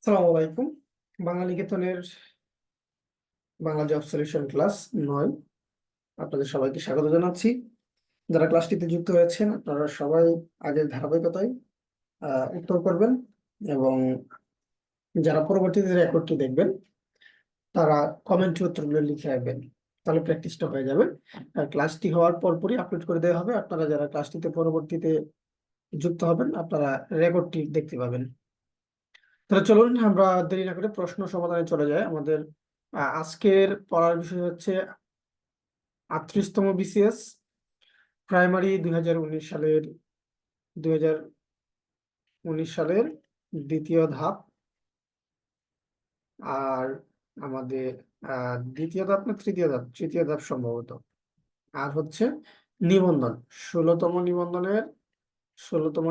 আসসালামু আলাইকুম। বাংলা নিকেতনের বাংলা জব সলিউশন ক্লাস 9 আপনাদের সবাইকে স্বাগত জানাচ্ছি। যারা ক্লাসটিতে যুক্ত হয়েছেন আপনারা সবাই আগের ধারাবাহিকতায় উত্তর করবেন এবং যারা পরবর্তীতে রেকর্ডটি দেখবেন তারা কমেন্টে উত্তরগুলো লিখে রাখবেন, তাহলে প্র্যাকটিসটা হয়ে যাবে। আর ক্লাসটি হওয়ার পরপরই আপলোড করে দেওয়া হবে। আপনারা যারা ক্লাসটিতে পরবর্তীতে যুক্ত হবেন আপনারা রেকর্ডটি দেখতে পাবেন। তাহলে চলুন আমরা দেরি না করে প্রশ্ন সমাধানে চলে যাই। আমাদের আজকের পড়ার বিষয় হচ্ছে 38তম বিসিএস প্রাইমারি 2019 সালের দ্বিতীয় ধাপ। আর আমাদের দ্বিতীয় ধাপ না তৃতীয় ধাপ সম্ভবত। আর হচ্ছে নিবন্ধন 16তম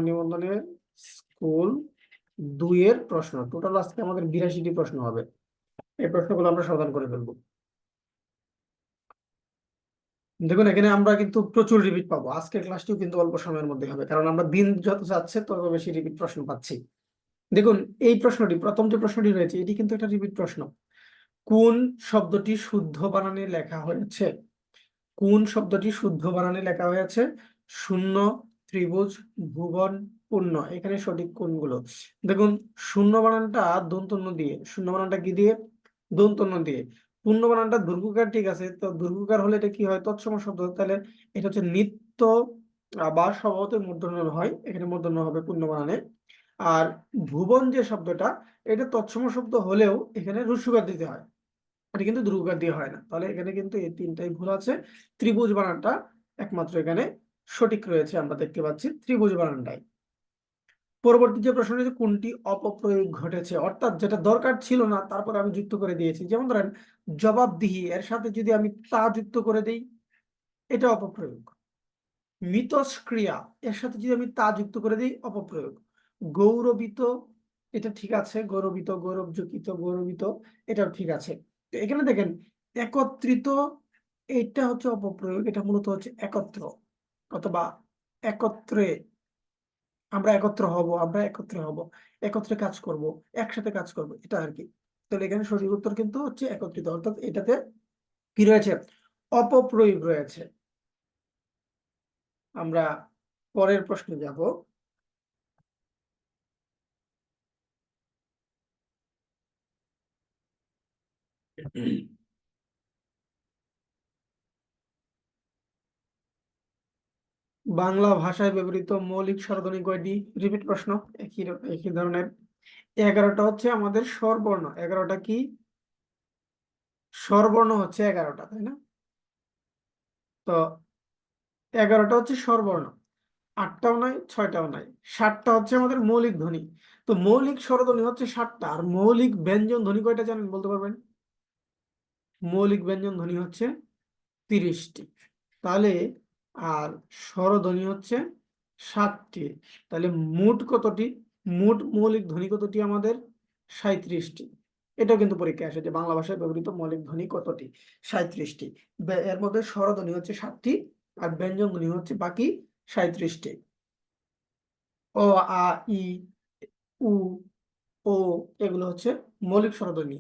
নিবন্ধনের স্কুল 2-এর প্রশ্ন। টোটাল আজকে আমাদের 82টি প্রশ্ন হবে। এই প্রশ্নগুলো আমরা সমাধান করে ফেলবো। দেখুন, এখানে আমরা কিন্তু প্রচুর রিপিট পাবো। আজকের ক্লাসটিও কিন্তু অল্প সময়ের মধ্যে হবে, কারণ আমরা দিন যত যাচ্ছে তত বেশি রিপিট প্রশ্ন পাচ্ছি। দেখুন, এই প্রশ্নটি, প্রথম যে প্রশ্নটি রয়েছে, এটি কিন্তু একটা রিপিট প্রশ্ন। কোন শব্দটি শুদ্ধ বানানে লেখা হয়েছে? কোন শব্দটি শুদ্ধ বানানে লেখা হয়েছে? শূন্য, ত্রিভুজ, ভুবন, পূর্ণ। এখানে সঠিক কোনগুলো? দেখুন, শূন্য বানানটা দন্তন্য দিয়ে, শূন্য বানানটা কি দিয়ে? দন্তন্য দিয়ে। পূর্ণ বানানটা দীর্ঘকার, ঠিক আছে। তো দীর্ঘকার হলে এটা কি হয়? তৎসম শব্দ। তাহলে এটা হচ্ছে নিত্য বা স্বভাবত মূর্ধন্য হয়, এখানে মূর্ধন্য হবে পূর্ণ বানানে। আর ভুবন যে শব্দটা, এটা তৎসম শব্দ হলেও এখানে রস্যকার দিতে হয়, এটা কিন্তু দ্রুকার দিয়ে হয় না। তাহলে এখানে কিন্তু এই তিনটাই ভুল আছে। ত্রিভুজ বানানটা একমাত্র এখানে সঠিক রয়েছে, আমরা দেখতে পাচ্ছি ত্রিভুজ বানানটাই। পরবর্তী যে প্রশ্ন রয়েছে, কোনটি অপপ্রয়োগ ঘটেছে? অর্থাৎ যেটা দরকার ছিল না তারপর আমি যুক্ত করে দিয়েছি। যেমন ধরেন, জবাবদিহি এর সাথে যদি আমি তা যুক্ত করে দিই, এটা অপপ্রয়োগ। মিতস্ক্রিয়া এর সাথে যদি আমি তা যুক্ত করে দিই, অপপ্রয়োগ। গৌরবিত, এটা ঠিক আছে। গৌরবিত, গৌরবযুক্ত, গৌরবিত, এটাও ঠিক আছে। তো এখানে দেখেন, একত্রিত, এটা হচ্ছে অপপ্রয়োগ। এটা মূলত হচ্ছে একত্র অথবা একত্রে। আমরা একত্রে হব, একত্রে কাজ করব, একসাথে কাজ করব, এটা আর কি। তাহলে এখানে সঠিক উত্তর কিন্তু হচ্ছে একত্রিত, অর্থাৎ এটাতে কি রয়েছে? অপপ্রয়োগ রয়েছে। আমরা পরের প্রশ্নে যাব। বাংলা ভাষায় ব্যবহৃত মৌলিক স্বরধ্বনি কয়টি? রিপিট প্রশ্ন, একই ধরনের। 11টা হচ্ছে আমাদের স্বরবর্ণ। 11টা কি? স্বরবর্ণ হচ্ছে 11টা, তাই না? তো 11টা হচ্ছে স্বরবর্ণ। 8টাও নাই, 6টাও নাই, 7টা হচ্ছে আমাদের মৌলিক ধ্বনি। তো মৌলিক স্বরধ্বনি হচ্ছে 7টা। আর মৌলিক ব্যঞ্জন ধ্বনি কয়টা জানেন, বলতে পারবেন? মৌলিক ব্যঞ্জন ধ্বনি হচ্ছে 30টি। তাহলে আর স্বরধ্বনি হচ্ছে 7টি। তাহলে মোট কতটি? মোট মৌলিক ধ্বনি কতটি আমাদের? 37টি। এটাও কিন্তু পরীক্ষায় আসে যে বাংলা ভাষায় ব্যবহৃত মৌলিক ধ্বনি কতটি? 37টি। এর মধ্যে স্বরধ্বনি হচ্ছে 7টি আর ব্যঞ্জন ধ্বনি হচ্ছে বাকি 37টি। অ, আ, ই, উ, ও, এগুলো হচ্ছে মৌলিক স্বরধ্বনি।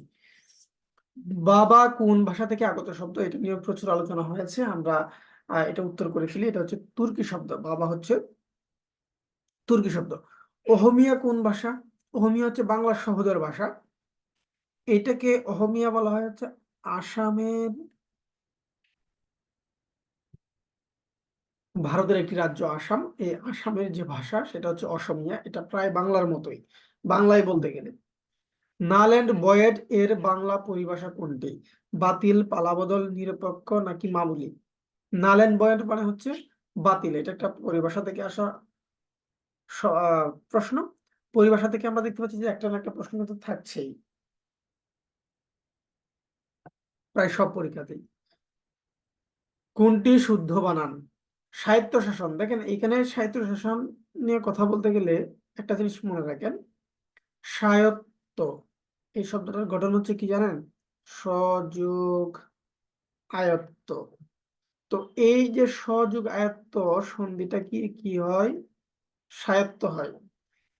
বাবা কোন ভাষা থেকে আগত শব্দ? এটা নিয়ে প্রচুর আলোচনা হয়েছে। আমরা এটা উত্তর করে ফেলি। এটা হচ্ছে তুর্কি শব্দ। বাবা হচ্ছে তুর্কি শব্দ। অহমিয়া কোন ভাষা? অহমিয়া হচ্ছে বাংলার সহোদর ভাষা। এটাকে অহমিয়া বলা হয় হচ্ছে আসামের, ভারতের একটি রাজ্য আসাম। এই আসামের যে ভাষা সেটা হচ্ছে অসমিয়া। এটা প্রায় বাংলার মতোই, বাংলায় বলতে গেলে। নাল এন্ড বয়েড এর বাংলা পরিভাষা কোনটি? বাতিল, পালাবদল, নিরপেক্ষ নাকি মামুলি? নাল এন্ড বয়েড মানে হচ্ছে বাতিল। এটা একটা পরিভাষা থেকে আসা প্রশ্ন। পরিভাষা থেকে আমরা দেখতে পাচ্ছি যে একটা না একটা প্রশ্ন কিন্তু থাকছেই প্রায় সব পরীক্ষাতেই। কোনটি শুদ্ধ বানান? স্বায়ত্তশাসন। দেখেন, এখানে স্বায়ত্তশাসন নিয়ে কথা বলতে গেলে একটা জিনিস মনে রাখেন। স্বায়ত্ত, এই শব্দটার গঠন হচ্ছে কি জানেন? সযোগ আয়ত্ত। তো এই যে সযোগ আয়ত্ত সন্ধিটা কি কি হয়? স্বায়ত্ত হয়।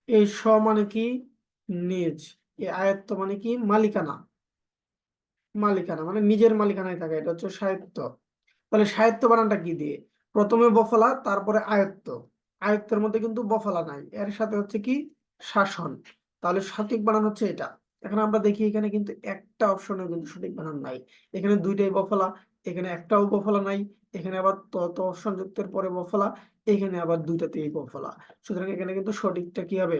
এই স মানে কি? নিজ। এই আয়ত্ত মানে কি? মালিকানা। মালিকানা মানে নিজের মালিকানায় থাকা, এটা হচ্ছে সাহিত্য। তাহলে সাহিত্য বানানটা কি দিয়ে? প্রথমে বফলা, তারপরে আয়ত্ত। আয়ত্তের মধ্যে কিন্তু বফলা নাই, এর সাথে হচ্ছে কি? শাসন। তাহলে সঠিক বানান হচ্ছে এটা। এখন আমরা দেখি এখানে কিন্তু একটা অপশনে কিন্তু সঠিক বানান নাই। এখানে দুইটাই বফলা, এখানে একটাও বফলা নাই, এখানে আবার ত ত সংযুক্তের পরে বফলা, এখানে আবার দুইটাতেই বফলা। সুতরাং এখানে কিন্তু সঠিকটা কি হবে?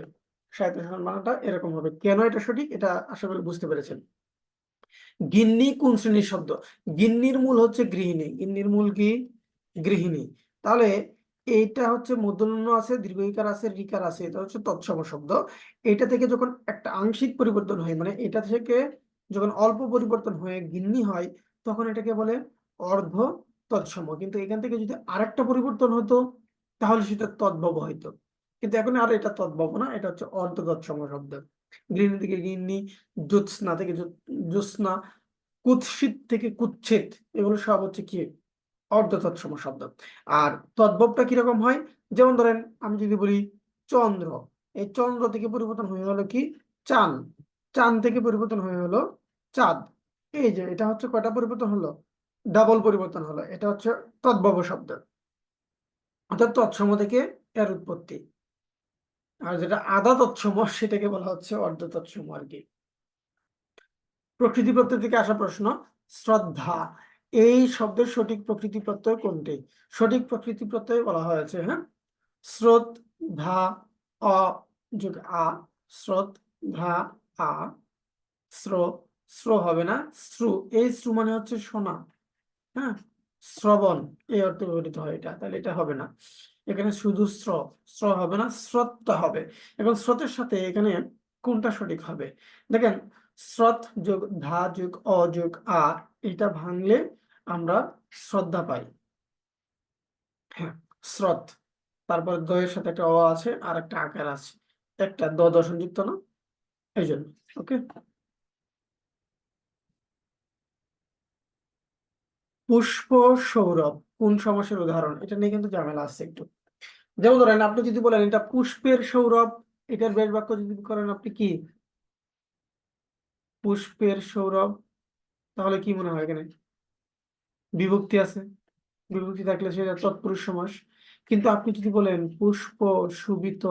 সাহিত্য শাসন বানানটা এরকম হবে। কেন এটা সঠিক, এটা আশা করি বুঝতে পেরেছেন। গিন্নি কোন শ্রেণীর শব্দ? গিন্নির মূল হচ্ছে গৃহিণী। গিন্নির মূল কি? গৃহিণী। তাহলে এইটা হচ্ছে মূর্ধন্য আছে, দীর্ঘইকার আছে, রিকার আছে, এটা হচ্ছে তৎসম শব্দ। এটা থেকে যখন একটা আংশিক পরিবর্তন হয়, মানে এটা থেকে যখন অল্প পরিবর্তন হয়ে গিন্নি হয়, তখন এটাকে বলে অর্ধ তৎসম। কিন্তু এখান থেকে যদি আরেকটা পরিবর্তন হতো, তাহলে সেটা তদ্ভব হইতো। কিন্তু এখন আর এটা তদ্ভব না, এটা হচ্ছে অর্ধ তৎসম শব্দ। গৃহিণী থেকে গিন্নি, জ্যোৎস্না থেকে জ্যোৎস্না, কুৎসিত থেকে কুচ্ছেদ, এগুলো সব হচ্ছে কি? অর্ধ তৎসম শব্দ। আর তদ্ভবটা কিরকম হয়? যেমন ধরেন আমি যদি বলি চন্দ্র, এই চন্দ্র থেকে পরিবর্তন হয়ে হলো কি? চান। চান থেকে পরিবর্তন হয়ে হলো চাঁদ। এই যে এটা হচ্ছে কয়টা পরিবর্তন হলো? ডাবল পরিবর্তন হলো। এটা হচ্ছে তদ্ভব শব্দ, অর্থাৎ তৎসম থেকে এর উৎপত্তি। আর যেটা আধা তৎসম, সেটাকে বলা হচ্ছে অর্ধ তৎসম আর কি। প্রকৃতি প্রত্যয় থেকে আসা প্রশ্ন। শ্রদ্ধা, এই শব্দের সঠিক প্রকৃতি প্রত্যয় কোনটি? সঠিক প্রকৃতি প্রত্যয় বলা হয়েছে, হ্যাঁ, স্রোত ধা অ যোগ আ, স্রোত ধা আ, স্র, স্র হবে না, শ্রু। এই শ্রু মানে হচ্ছে শোনা, হ্যাঁ, শ্রবণ, এই অর্থে ব্যবহৃত হয় এটা, তাহলে এটা হবে না। এখানে শুধু স্র, স্র হবে না, স্রোতটা হবে। এবং স্রোতের সাথে এখানে কোনটা সঠিক হবে? দেখেন, স্রোত যোগ ধা যোগ অ যোগ আ, এটা ভাঙলে আমরা শ্রদ্ধা পাই। হ্যাঁ, স্রোত, তারপর দয়ের সাথে একটা অ আছে আর একটা আকার আছে, একটা দর্শন যুক্ত না, এই জন্য। ওকে। পুষ্প সৌরভ কোন সমাসের উদাহরণ? এটা নিয়ে কিন্তু ঝামেলা আছে একটু। যেমন ধরেন আপনি যদি বলেন এটা পুষ্পের সৌরভ, এটার বেশ বাক্য যদি করেন আপনি কি? পুষ্পের সৌরভ, তাহলে কি মনে হয় এখানে? বিভক্তি আছে, বিভক্তি থাকলে সেটা তৎপুরুষ সমাস। কিন্তু আপনি যদি বলেন পুষ্প সুবিত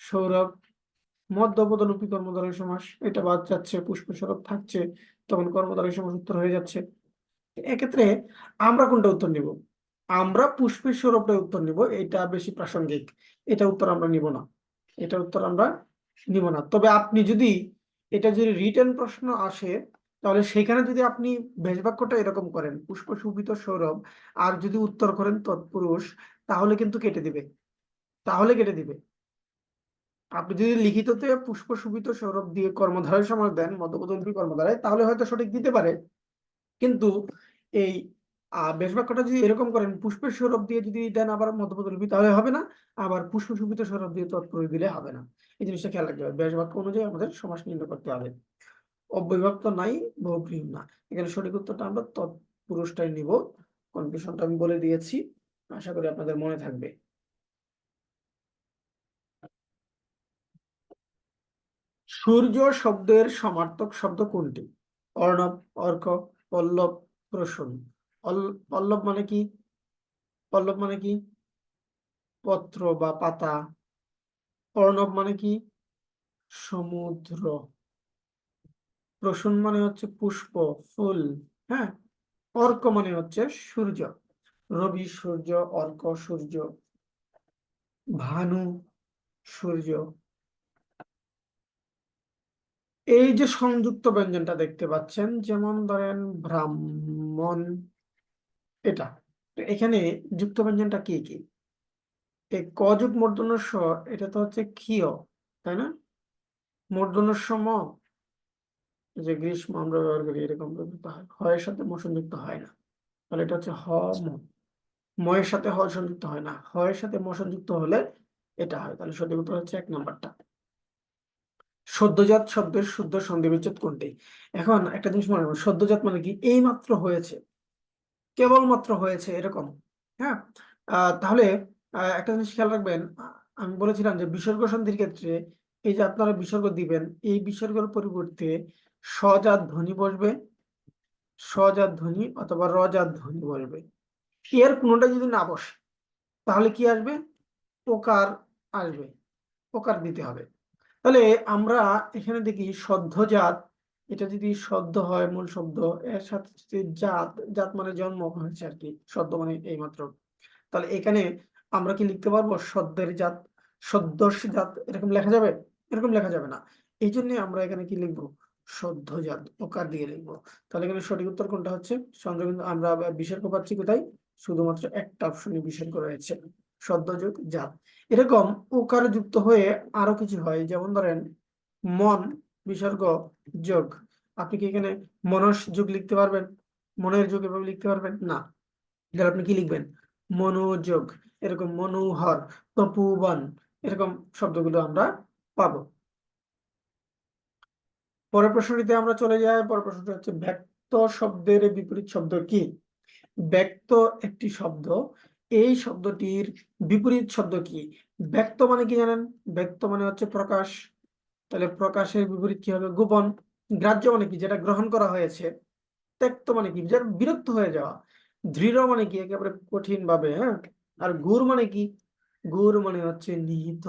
সৌরভ, মধ্যপদলোপী কর্মধারয় সমাস, এটা বাদ যাচ্ছে, পুষ্প সৌরভ থাকছে, তখন কর্মধারয় সমাস উত্তর হয়ে যাচ্ছে। এক্ষেত্রে আমরা কোনটা উত্তর নিব? আমরা পুষ্পের সৌরভটা উত্তর নিব, এটা বেশি প্রাসঙ্গিক। এটা উত্তর আমরা নিব না, এটা উত্তর আমরা নিব না। তবে আপনি যদি এটা যদি রিটেন প্রশ্ন আসে, তাহলে সেখানে যদি আপনি বেশ বাক্যটা এরকম করেন পুষ্প সুবিত সৌরভ, আর যদি উত্তর করেন তৎপুরুষ, তাহলে কিন্তু কেটে দিবে, তাহলে কেটে দিবে। আপনি যদি লিখিততে পুষ্প সুবিত সৌরভ দিয়ে কর্মধারয় সমাস দেন, মধ্যপদলোপী কর্মধারয়, তাহলে হয়তো সঠিক দিতে পারে। কিন্তু এই বেশ বাক্যটা যদি এরকম করেন পুষ্পের সৌরভ দিয়ে যদি দেন আবার মধ্যপদলোপী, তাহলে হবে না। আবার পুষ্প সুবিত সৌরভ দিয়ে তৎপুরুষ দিলে হবে না। এই জিনিসটা খেয়াল রাখতে হবে, বেশ বাক্য অনুযায়ী আমাদের সমাস নির্ণয় করতে হবে। অব্যয়ভাব তো নাই, বহুব্রীহি না। এখানে সঠিক উত্তরটা আমরা তৎপুরুষটাই নিব। কনফিউশনটা আমি বলে দিয়েছি, আশা করি আপনাদের মনে থাকবে। সূর্য শব্দের সমার্থক শব্দ কোনটি? অর্ণব, অর্ক, পল্লব, প্রসূন। পল্লব মানে কি? পল্লব মানে কি? পত্র বা পাতা। অর্ণব মানে কি? সমুদ্র। প্রসূন মানে হচ্ছে পুষ্প, ফুল। হ্যাঁ, অর্ক মানে হচ্ছে সূর্য। রবি সূর্য, অর্ক সূর্য, ভানু সূর্য। এই যে সংযুক্ত ব্যঞ্জনটা দেখতে পাচ্ছেন, যেমন ধরেন ব্রাহ্মণ, এটা, তো এখানে যুক্ত ব্যঞ্জনটা কি কি? এই ক যুগ মূর্ধন্য ষ, এটা তো হচ্ছে ক্ষীয়, তাই না? মূর্ধন্য ষ ম, যে গ্রীষ্ম আমরা ব্যবহার করি, এরকম ব্যবহৃত হয়, হ এর সাথে ম সংযুক্ত হয় না। তাহলে এটা হচ্ছে হ ম। ম এর সাথে হ সংযুক্ত হয় না, হ এর সাথে ম সংযুক্ত হলে এটা হয়। তাহলে সঠিক উত্তর হচ্ছে 1 নম্বরটা। সদ্যজাত শব্দের শুদ্ধ সন্ধি বিচ্ছেদ কোনটি? এখন একটা জিনিস মনে রাখবেন, সদ্যজাত মানে কি? এই মাত্র হয়েছে, কেবলমাত্র হয়েছে, এরকম। হ্যাঁ, তাহলে একটা জিনিস খেয়াল রাখবেন, আমি বলেছিলাম যে বিসর্গ সন্ধির ক্ষেত্রে এই যে আপনারা বিসর্গ দিবেন, এই বিসর্গের পরিবর্তে স্বজাত ধ্বনি বসবে, স্বজাত ধ্বনি অথবা রজাত ধ্বনি বসবে। এর কোনোটা যদি না বসে তাহলে কি আসবে? ওকার আসবে, ওকার দিতে হবে। তাহলে আমরা এখানে দেখি সদ্যজাত, এটা যদি সদ্য হয় মূল শব্দ, এর সাথে যদি জাত, জাত মানে জন্ম হয়েছে আর কি, সদ্য মানে এইমাত্র, তাহলে এখানে আমরা কি লিখতে পারবো? সদ্যের জাত, সদ্যস্য জাত, এরকম লেখা যাবে? এরকম লেখা যাবে না। এই জন্য আমরা এখানে কি লিখবো? সদ্যজাত, ওকার দিয়ে লিখবো। তাহলে এখানে সঠিক উত্তর কোনটা হচ্ছে? কিন্তু আমরা বিসর্গ পাচ্ছি কোথায়? শুধুমাত্র একটা অপশনে বিসর্গ রয়েছে, সদ্যযোগ জাত। এরকম ওকার যুক্ত হয়ে আরো কিছু হয়, যেমন ধরেন মন বিসর্গ যোগ। আপনি কি এখানে মনস যোগ লিখতে পারবেন? মনের যোগ এভাবে লিখতে পারবেন না। তাহলে আপনি কি লিখবেন? মনোযোগ, এরকম মনোহর, তপোবন, এরকম শব্দগুলো আমরা পাবো। পরের প্রশ্নটিতে আমরা চলে যাই। পরের প্রশ্নটি হচ্ছে ব্যক্ত শব্দের বিপরীত শব্দ কি? ব্যক্ত একটি শব্দ, এই শব্দটির বিপরীত শব্দ কি? ব্যক্ত মানে কি জানেন? ব্যক্ত মানে হচ্ছে প্রকাশ। তাহলে প্রকাশের বিপরীত কি হবে? গোপন। গ্রাহ্য মানে কি? যেটা গ্রহণ করা হয়েছে। ত্যক্ত মানে কি? যেটা বিরক্ত হয়ে যাওয়া। দৃঢ় মানে কি? একেবারে কঠিন ভাবে, হ্যাঁ। আর গূঢ় মানে কি? গূঢ় মানে হচ্ছে নিহিত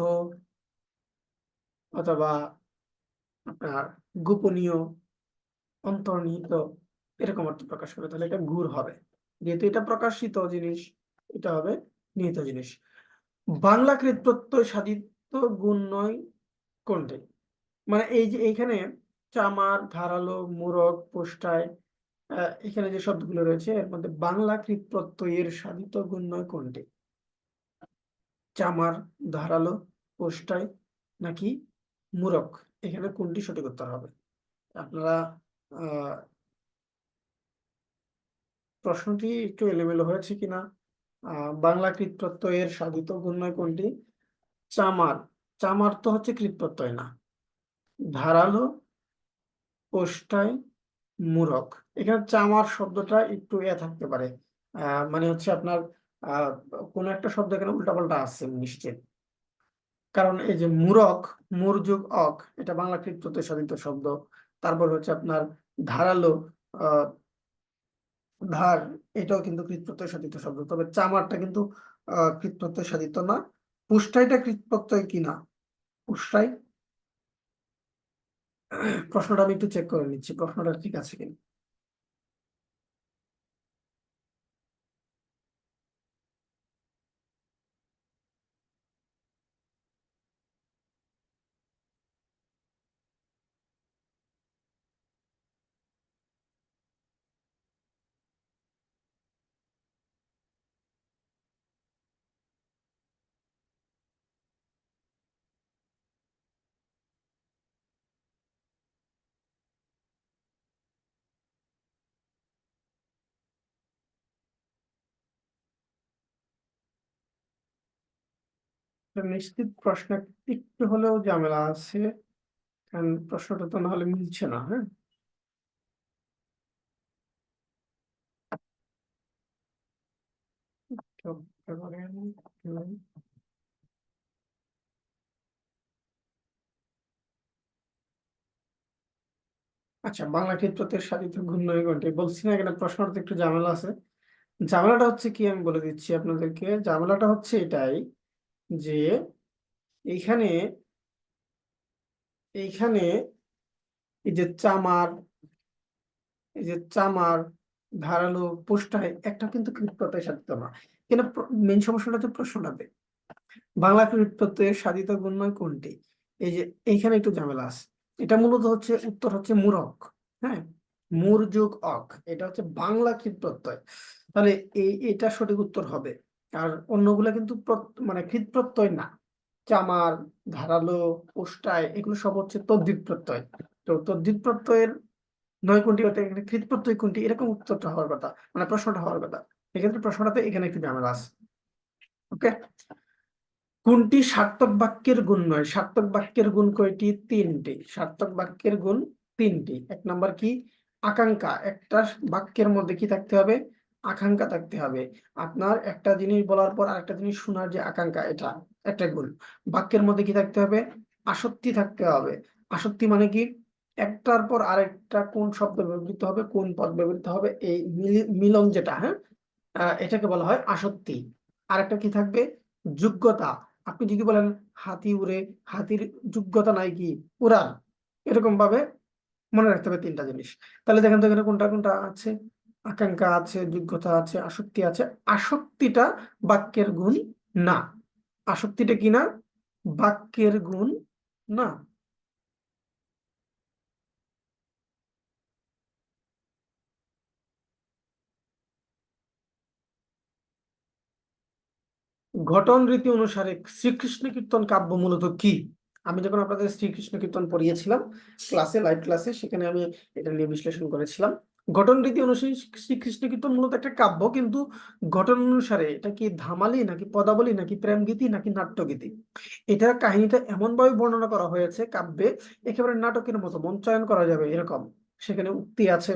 অথবা আপনার গোপনীয়, অন্তর্নিহিত, এরকম অর্থ প্রকাশ করে। তাহলে এটা গূঢ় হবে। যেহেতু এটা প্রকাশিত জিনিস, এটা হবে নিহিত জিনিস। বাংলাকৃত প্রত্যয় সাধিত গুণ নয় কোনটি? মানে এই যে এইখানে চামার, ধারালো, মূরক, পোষ্টায়, এখানে যে শব্দগুলো রয়েছে এর মধ্যে বাংলাকৃত প্রত্যয়ের সাধিত গুণ নয় কোনটি? চামার, ধারালো, পোষ্টায় নাকি মূরক? এখানে কোনটি সঠিক উত্তর হবে? আপনারা আহ প্রশ্নটি একটু এলোমেলো হয়েছে কিনা? বাংলা কৃত প্রত্যয়ের সাধিত গুণ নয় কোনটি? চামার। চামার তো হচ্ছে কৃত প্রত্যয় না। ধারালো, পোষ্টায়, মূরক। এখানে চামার শব্দটা একটু থাকতে পারে, মানে হচ্ছে আপনার আহ কোন একটা শব্দ এখানে উল্টাপাল্টা আছে নিশ্চিত। কারণ এই যে মূরক, মূর যোগ অক, এটা বাংলা কৃত প্রত্যয় সাধিত শব্দ। তারপর হচ্ছে আপনার ধারালো, আহ ধার, এটাও কিন্তু কৃতপ্রত্যয় সাধিত শব্দ। তবে চামারটা কিন্তু কৃতপ্রত্যয় সাধিত না। পুষ্টাইটা কৃতপ্রত্যয় কিনা? পুষ্টাই, প্রশ্নটা আমি একটু চেক করে নিচ্ছি প্রশ্নটা ঠিক আছে কিনা। তো নিশ্চিত প্রশ্ন একটু হলেও ঝামেলা আছে, কারণ প্রশ্নটা তো নাহলে মিলছে না, হ্যাঁ। তো এবারে আচ্ছা, বাংলা কৃতপ্রত্যয়ের সাধিত গুণ নয় কোনটি? বলছি না এখানে প্রশ্নটা তো একটু ঝামেলা আছে। ঝামেলাটা হচ্ছে কি, আমি বলে দিচ্ছি আপনাদেরকে। ঝামেলাটা হচ্ছে এটাই যে এইখানে এইখানে এই যে চামার, এই যে চামার, ধারালো, পোস্টায়, একটা কিন্তু কৃত প্রত্যয় সাধিত না। কেন? মেন সমস্যাটা হচ্ছে প্রশ্নটাতে বাংলা কৃত প্রত্যয়ের সাধিত গুণ নয় কোনটি। এই যে এইখানে একটু ঝামেলা আছে। এটা মূলত হচ্ছে উত্তর হচ্ছে মূরক, হ্যাঁ। মূর যোগ অক, এটা হচ্ছে বাংলা কৃত প্রত্যয়। তাহলে এটা সঠিক উত্তর হবে। আর অন্যগুলা কিন্তু মানে কৃত প্রত্যয় না। চামার, ধারালো, পোস্টায়, এগুলো সব হচ্ছে তদ্ধিত প্রত্যয়। তো তদ্ধিত প্রত্যয়ের নয় কোনটি হতে এখানে কৃত প্রত্যয় কোনটি, এরকম উত্তরটা হওয়ার কথা, মানে প্রশ্নটা হওয়ার কথা। এক্ষেত্রে প্রশ্নটাতে এখানে একটু ঝামেলা আছে। ওকে। কোনটি সার্থক বাক্যের গুণ নয়? সার্থক বাক্যের গুণ কয়টি? তিনটি। সার্থক বাক্যের গুণ তিনটি। এক নাম্বার কি? আকাঙ্ক্ষা। একটা বাক্যের মধ্যে কি থাকতে হবে? আকাঙ্ক্ষা থাকতে হবে। আপনার একটা জিনিস বলার পর আরেকটা জিনিস শোনার যে আকাঙ্ক্ষা, এটা একটা গুণ। বাক্যের মধ্যে কি থাকতে হবে? আসক্তি থাকতে হবে। আসক্তি মানে কি, একটার পর আরেকটা কোন শব্দ ব্যবহৃত হবে, কোন পদ ব্যবহৃত হবে, এই মিলন যেটা, হ্যাঁ, এটাকে বলা হয় আসক্তি। আরেকটা কি থাকবে, যোগ্যতা। আপনি যদি বলেন হাতি উড়ে, হাতির যোগ্যতা নাই কি উড়ার, এরকম ভাবে মনে রাখতে হবে তিনটা জিনিস। তাহলে দেখেন তো এখানে কোনটা কোনটা আছে, আকাঙ্ক্ষা আছে, যোগ্যতা আছে, আসক্তি আছে। আসক্তিটা বাক্যের গুণ না। আসক্তিটা কি না, বাক্যের গুণ না। ঘটন রীতি অনুসারে শ্রীকৃষ্ণ কীর্তন কাব্য মূলত কি? আমি যখন আপনাদের শ্রীকৃষ্ণ কীর্তন পড়িয়েছিলাম ক্লাসে, লাইভ ক্লাসে, সেখানে আমি এটা নিয়ে বিশ্লেষণ করেছিলাম। ঘটন রীতি অনুসারে শ্রীকৃষ্ণ কীর্তন মূলত একটা কাব্য, কিন্তু ঘটন অনুসারে এটা কি ধামালি নাকি পদাবলী নাকি প্রেম গীতি নাকি নাট্যগীতি? এটার কাহিনীটা এমন ভাবে বর্ণনা করা হয়েছে কাব্যে, একেবারে নাটকের মতো মঞ্চায়ন করা যাবে এরকম। সেখানে উক্তি আছে,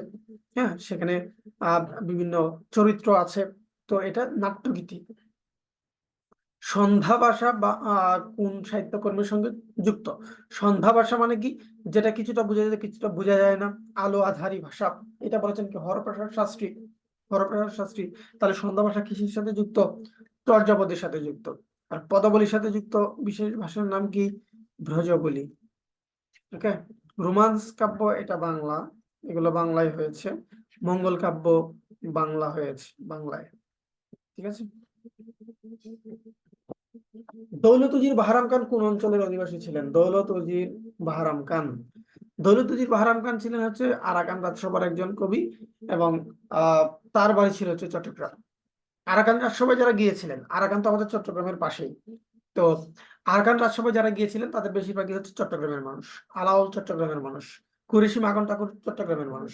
হ্যাঁ, সেখানে বিভিন্ন চরিত্র আছে। তো এটা নাট্যগীতি। সন্ধ্যা ভাষা বা কোন সাহিত্যকর্মের সঙ্গে যুক্ত? সন্ধ্যা ভাষা মানে কি, যেটা কিছুটা বোঝা যায় কিছুটা বোঝা যায় না, আলো আধারি ভাষা। এটা বলেছেন কি হরপ্রসাদ শাস্ত্রী, হরপ্রসাদ শাস্ত্রী। তাহলে সন্ধ্যা ভাষা কিসের সাথে যুক্ত? চর্যাপদের সাথে যুক্ত। আর পদাবলীর সাথে যুক্ত বিশেষ ভাষার নাম কি? ব্রজবলি। ওকে। রোমান্স কাব্য এটা বাংলা, এগুলো বাংলায় হয়েছে। মঙ্গল কাব্য বাংলা হয়েছে, বাংলায়। ঠিক আছে। দৌলত উজির বাহারাম খান কোন অঞ্চলের অধিবাসী ছিলেন? দৌলত উজির বাহারাম খান, দৌলত উজির বাহারাম খান ছিলেন হচ্ছে আরাকান রাজসভার একজন কবি, এবং আহ তার বাড়ি ছিল হচ্ছে চট্টগ্রাম। আরাকান রাজসভায় যারা গিয়েছিলেন, আরাকান তো আমাদের চট্টগ্রামের পাশেই। তো আরাকান রাজসভায় যারা গিয়েছিলেন তাদের বেশিরভাগই হচ্ছে চট্টগ্রামের মানুষ। আলাওল চট্টগ্রামের মানুষ, কুরেশি মাখন ঠাকুর চট্টগ্রামের মানুষ।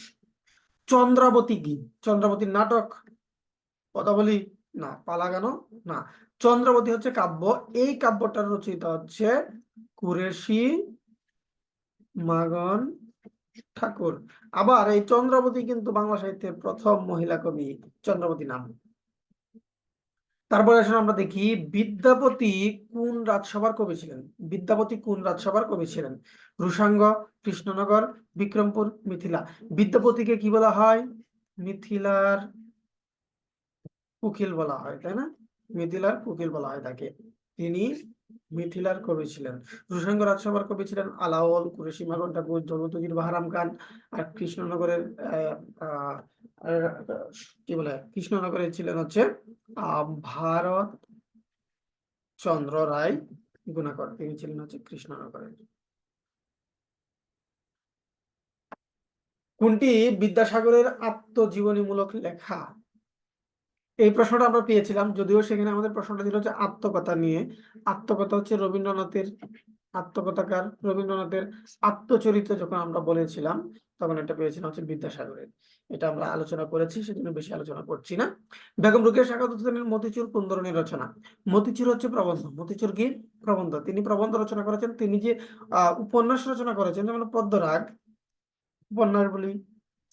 চন্দ্রাবতী কি? চন্দ্রাবতীর নাটক, পদাবলী না, পালা গান না। চন্দ্রাবতী হচ্ছে কাব্য। এই কাব্যটার রচয়িতা হচ্ছে কুরেশি মাগন ঠাকুর। আবার এই চন্দ্রাবতী কিন্তু বাংলা সাহিত্যের প্রথম মহিলা কবি, চন্দ্রাবতী নাম। তারপরে আসলে আমরা দেখি বিদ্যাপতি কোন রাজসভার কবি ছিলেন? বিদ্যাপতি কোন রাজসভার কবি ছিলেন? রুসাঙ্গ, কৃষ্ণনগর, বিক্রমপুর, মিথিলা। বিদ্যাপতিকে কি বলা হয়? মিথিলার উকিল বলা হয়, তাই না? মিথিলার উকিল বলা হয় তাকে। তিনি মিথিলার কবি ছিলেন। রুসাঙ্গ রাজসভার কবি ছিলেন আলাওল, কুরেশি মাগন ঠাকুর, দৌলতগীর বাহারাম খান। আর কৃষ্ণনগরের আহ, আহ, কি বলে, কৃষ্ণনগরের ছিলেন হচ্ছে ভারত চন্দ্র রায় গুণাকর, তিনি ছিলেন হচ্ছে কৃষ্ণনগরের। কোনটি বিদ্যাসাগরের আত্মজীবনীমূলক লেখা? এই প্রশ্নটা আমরা পেয়েছিলাম, যদিও সেখানে আমাদের প্রশ্নটা ছিল হচ্ছে আত্মকথা নিয়ে। আত্মকথা হচ্ছে রবীন্দ্রনাথের আত্মকথাকার, রবীন্দ্রনাথের আত্মচরিত্র যখন আমরা বলেছিলাম, তখন এটা পেয়েছিলাম হচ্ছে বিদ্যাসাগরের। এটা আমরা আলোচনা করেছি, সেজন্য বেশি আলোচনা করছি না। বেগম রোকেয়া সাখাওয়াত হোসেনের মতিচুর কোন ধরনের রচনা? মতিচুর হচ্ছে প্রবন্ধ। মতিচুর কি? প্রবন্ধ। তিনি প্রবন্ধ রচনা করেছেন। তিনি যে উপন্যাস রচনা করেছেন, যেমন পদ্মরাগ উপন্যাস বলি,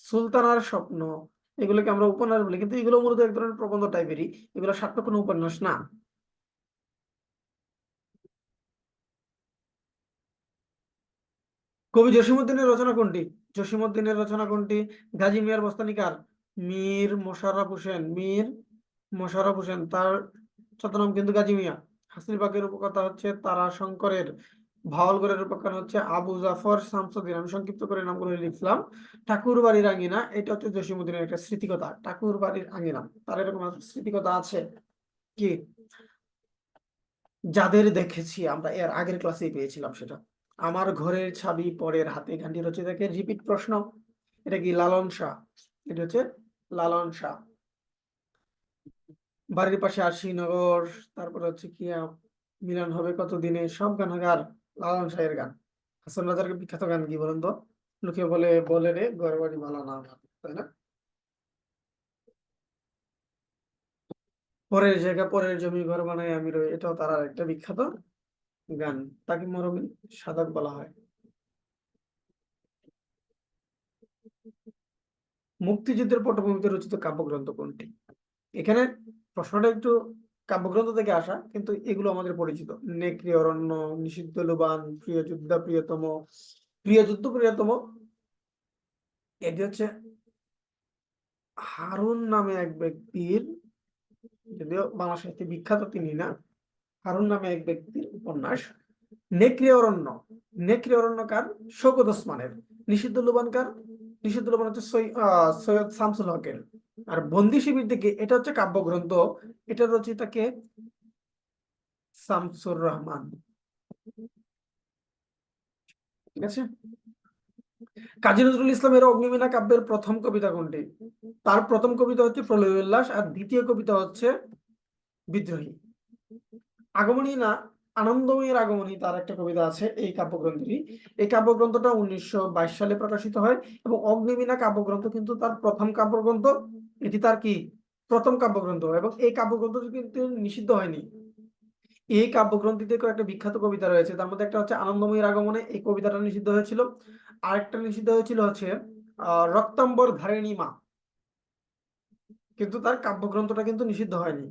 সুলতানার স্বপ্ন, এগুলোকে আমরা উপন্যাস বলি, কিন্তু এগুলো মূলত এক ধরনের প্রবন্ধ টাইপেরই। এগুলো সার্থক কোনো উপন্যাস না। কবি জসিমউদ্দিনের রচনা কোনটি? জসিমউদ্দিনের রচনা কোনটি? গাজী মিয়ার বস্তানি কার? মীর মোশাররফ হোসেন, মীর মোশাররফ হোসেন। তার ছদ্মনাম কিন্তু গাজী মিয়া। হাসিরবাগের উপকথা হচ্ছে তারাশঙ্করের। ভাওয়ালগড়ের উপকথা হচ্ছে আবু জাফর শামসুদ্দিন। আমি সংক্ষিপ্ত করে নামগুলো লিখলাম। ঠাকুর বাড়ির আঙিনা, এটা হচ্ছে জসিমউদ্দিনের একটা স্মৃতিকথা। ঠাকুর বাড়ির আঙিনা, তার এরকম একটা স্মৃতিকথা আছে কি? যাদের দেখেছি আমরা, এর আগের ক্লাসেই পেয়েছিলাম সেটা। আমার ঘরের চাবি পরের হাতে, গানটি রচিত থাকে, রিপিট প্রশ্ন। এটা কি? লালন শাহ। এটা হচ্ছে লালন শাহ। বাড়ির পাশে আশিনগর, তারপর হচ্ছে কি মিলন হবে কতদিনে, সব গানাগার লালন শাহের গান। হাসান রাজার বিখ্যাত গান কি বলেন তো? লোকে বলে বলে রে ঘর বাড়ি ভালো না আমার, তাই না? পরের জায়গা পরের জমি ঘর বানাই আমি রই, এটাও তার একটা বিখ্যাত গান। তাকে মরমী সাধক বলা হয়। মুক্তিযুদ্ধের পটভূমিতে রচিত কাব্যগ্রন্থ কোনটি? এখানে প্রশ্নটা একটু কাব্যগ্রন্থ থেকে আসা, কিন্তু এগুলো আমাদের পরিচিত। নেকড়ে অরণ্য, নিষিদ্ধ লুবান, প্রিয় যোদ্ধা প্রিয়তম, প্রিয় যুদ্ধ প্রিয়তম, এটি হচ্ছে হারুন নামে এক ব্যক্তির, যদিও বাংলা সাহিত্যে বিখ্যাত তিনি না, হারুন নামে এক ব্যক্তির উপন্যাস। নেকড়ে অরণ্য, নেকড়ে অরণ্য কার? শওকত ওসমানের। নিষিদ্ধ লুবান কার? নিষিদ্ধ লুবান হচ্ছে সৈয়দ শামসুল হকের। আর বন্দি শিবির থেকে, এটা হচ্ছে কাব্যগ্রন্থ, এটার রচয়িতা কে? শামসুর রহমান। ঠিক আছে। কাজী নজরুল ইসলামের অগ্নিবীণা কাব্যের প্রথম কবিতা কোনটি? তার প্রথম কবিতা হচ্ছে প্রলয় উল্লাস, আর দ্বিতীয় কবিতা হচ্ছে বিদ্রোহী। আগমনী না, আনন্দময়ীর আগমনী তার একটা কবিতা আছে এই কাব্যগ্রন্থটি। এই কাব্যগ্রন্থটা 1922 সালে প্রকাশিত হয়, এবং অগ্নিবীণা কাব্যগ্রন্থ কিন্তু তার প্রথম কাব্যগ্রন্থ। এটি তার কি? প্রথম কাব্যগ্রন্থ, এবং এই কাব্যগ্রন্থটি কিন্তু নিষিদ্ধ হয়নি। এই কাব্যগ্রন্থিতে কয়েকটা বিখ্যাত কবিতা রয়েছে, তার মধ্যে একটা হচ্ছে আনন্দময়ীর আগমনে, এই কবিতাটা নিষিদ্ধ হয়েছিল। আরেকটা নিষিদ্ধ হয়েছিল হচ্ছে রক্তাম্বর ধারিণী মা, কিন্তু তার কাব্যগ্রন্থটা কিন্তু নিষিদ্ধ হয়নি।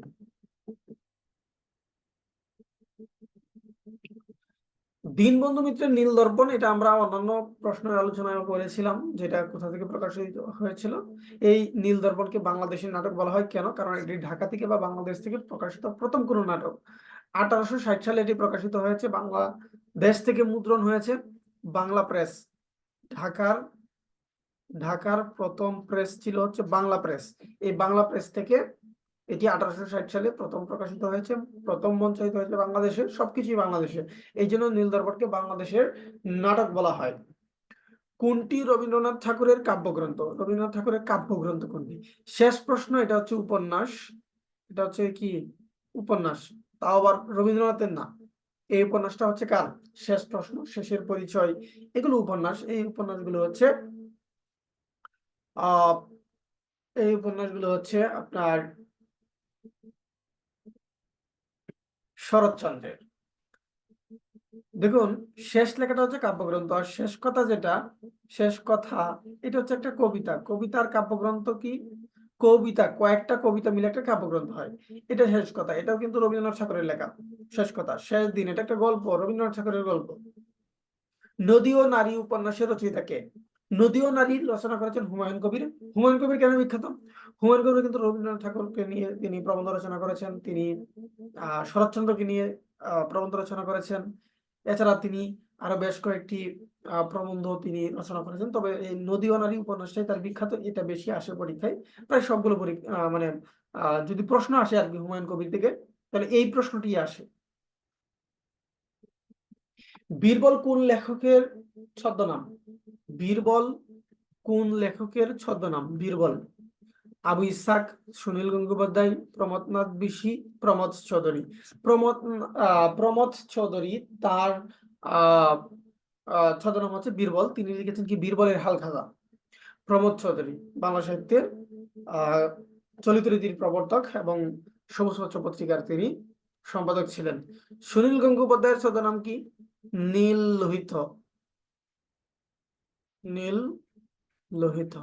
দীনবন্ধু মিত্রের নীল দর্পণ, এটা আমরা অন্যান্য প্রশ্নের আলোচনায় করেছিলাম, যেটা কোথা থেকে প্রকাশিত হয়েছিল। এই নীল দর্পণকে বাংলাদেশের নাটক বলা হয় কেন? কারণ এটি ঢাকা থেকে বা বাংলাদেশ থেকে প্রকাশিত প্রথম কোনো নাটক। 1860 সালে এটি প্রকাশিত হয়েছে, বাংলাদেশ থেকে মুদ্রণ হয়েছে বাংলা প্রেস। ঢাকার ঢাকার প্রথম প্রেস ছিল হচ্ছে বাংলা প্রেস। এই বাংলা প্রেস থেকে এটি 1860 সালে প্রথম প্রকাশিত হয়েছে, প্রথম মঞ্চায়িত হয়েছে বাংলাদেশে, সবকিছুই বাংলাদেশে। এই জন্য নীল দর্পণকে বাংলাদেশের নাটক বলা হয়। কোনটি রবীন্দ্রনাথ ঠাকুরের কাব্যগ্রন্থ? রবীন্দ্রনাথ ঠাকুরের কাব্যগ্রন্থ কোনটি? শেষ প্রশ্ন, এটা হচ্ছে উপন্যাস। এটা হচ্ছে কি? উপন্যাস, তাও আবার রবীন্দ্রনাথের না। এই উপন্যাসটা হচ্ছে কার? শেষ প্রশ্ন, শেষের পরিচয়, এগুলো উপন্যাস। এই উপন্যাসগুলো হচ্ছে আহ এই উপন্যাসগুলো হচ্ছে আপনার শরৎচন্দ্রের। দেখুন, শেষ লেখাটা হচ্ছে কাব্যগ্রন্থ, আর শেষ কথা যেটা, শেষ কথা, এটা হচ্ছে একটা কবিতা। কবিতার কাব্যগ্রন্থ কি? কবিতা, কয়েকটা কবিতা মিলে একটা কাব্যগ্রন্থ হয়, এটা শেষ কথা। এটাও কিন্তু রবীন্দ্রনাথ ঠাকুরের লেখা। শেষ কথা, শেষ দিন, এটা একটা গল্প, রবীন্দ্রনাথ ঠাকুরের গল্প। নদী ও নারী উপন্যাসের রচয়িতা কে? নদী ও নারী রচনা করেছেন হুমায়ুন কবির। হুমায়ুন কবির কেন বিখ্যাত? হুমায়ুন কবির কিন্তু রবীন্দ্রনাথ ঠাকুরকে নিয়ে তিনি প্রবন্ধ রচনা করেছেন, তিনি শরৎচন্দ্রকে নিয়ে প্রবন্ধ রচনা করেছেন। এছাড়া তিনি আরো বেশ কয়েকটি প্রবন্ধ তিনি রচনা করেছেন। তবে এই নদী ও নারী উপন্যাসটাই তার বিখ্যাত, এটা বেশি আসে পরীক্ষায়, প্রায় সবগুলো মানে যদি প্রশ্ন আসে আর কি হুমায়ুন কবির থেকে, তাহলে এই প্রশ্নটি আসে। বীরবল কোন লেখকের ছদ্মনাম? বীরবল কোন লেখকের ছদ্মনাম? বীরবল আবু ইসহাক, সুনীল গঙ্গোপাধ্যায়, প্রমথনাথ বিশি, প্রমথ চৌধুরী। প্রমথ চৌধুরী, তার আহ ছদ্মনাম হচ্ছে বীরবল। তিনি লিখেছেন কি? বীরবলের হালখাতা। প্রমথ চৌধুরী বাংলা সাহিত্যের আহ চলিত রীতির প্রবর্তক, এবং সবুজ পত্র পত্রিকার তিনি সম্পাদক ছিলেন। সুনীল গঙ্গোপাধ্যায়ের ছদ্মনাম কি? নীল লোহিত। নীল লোহিত।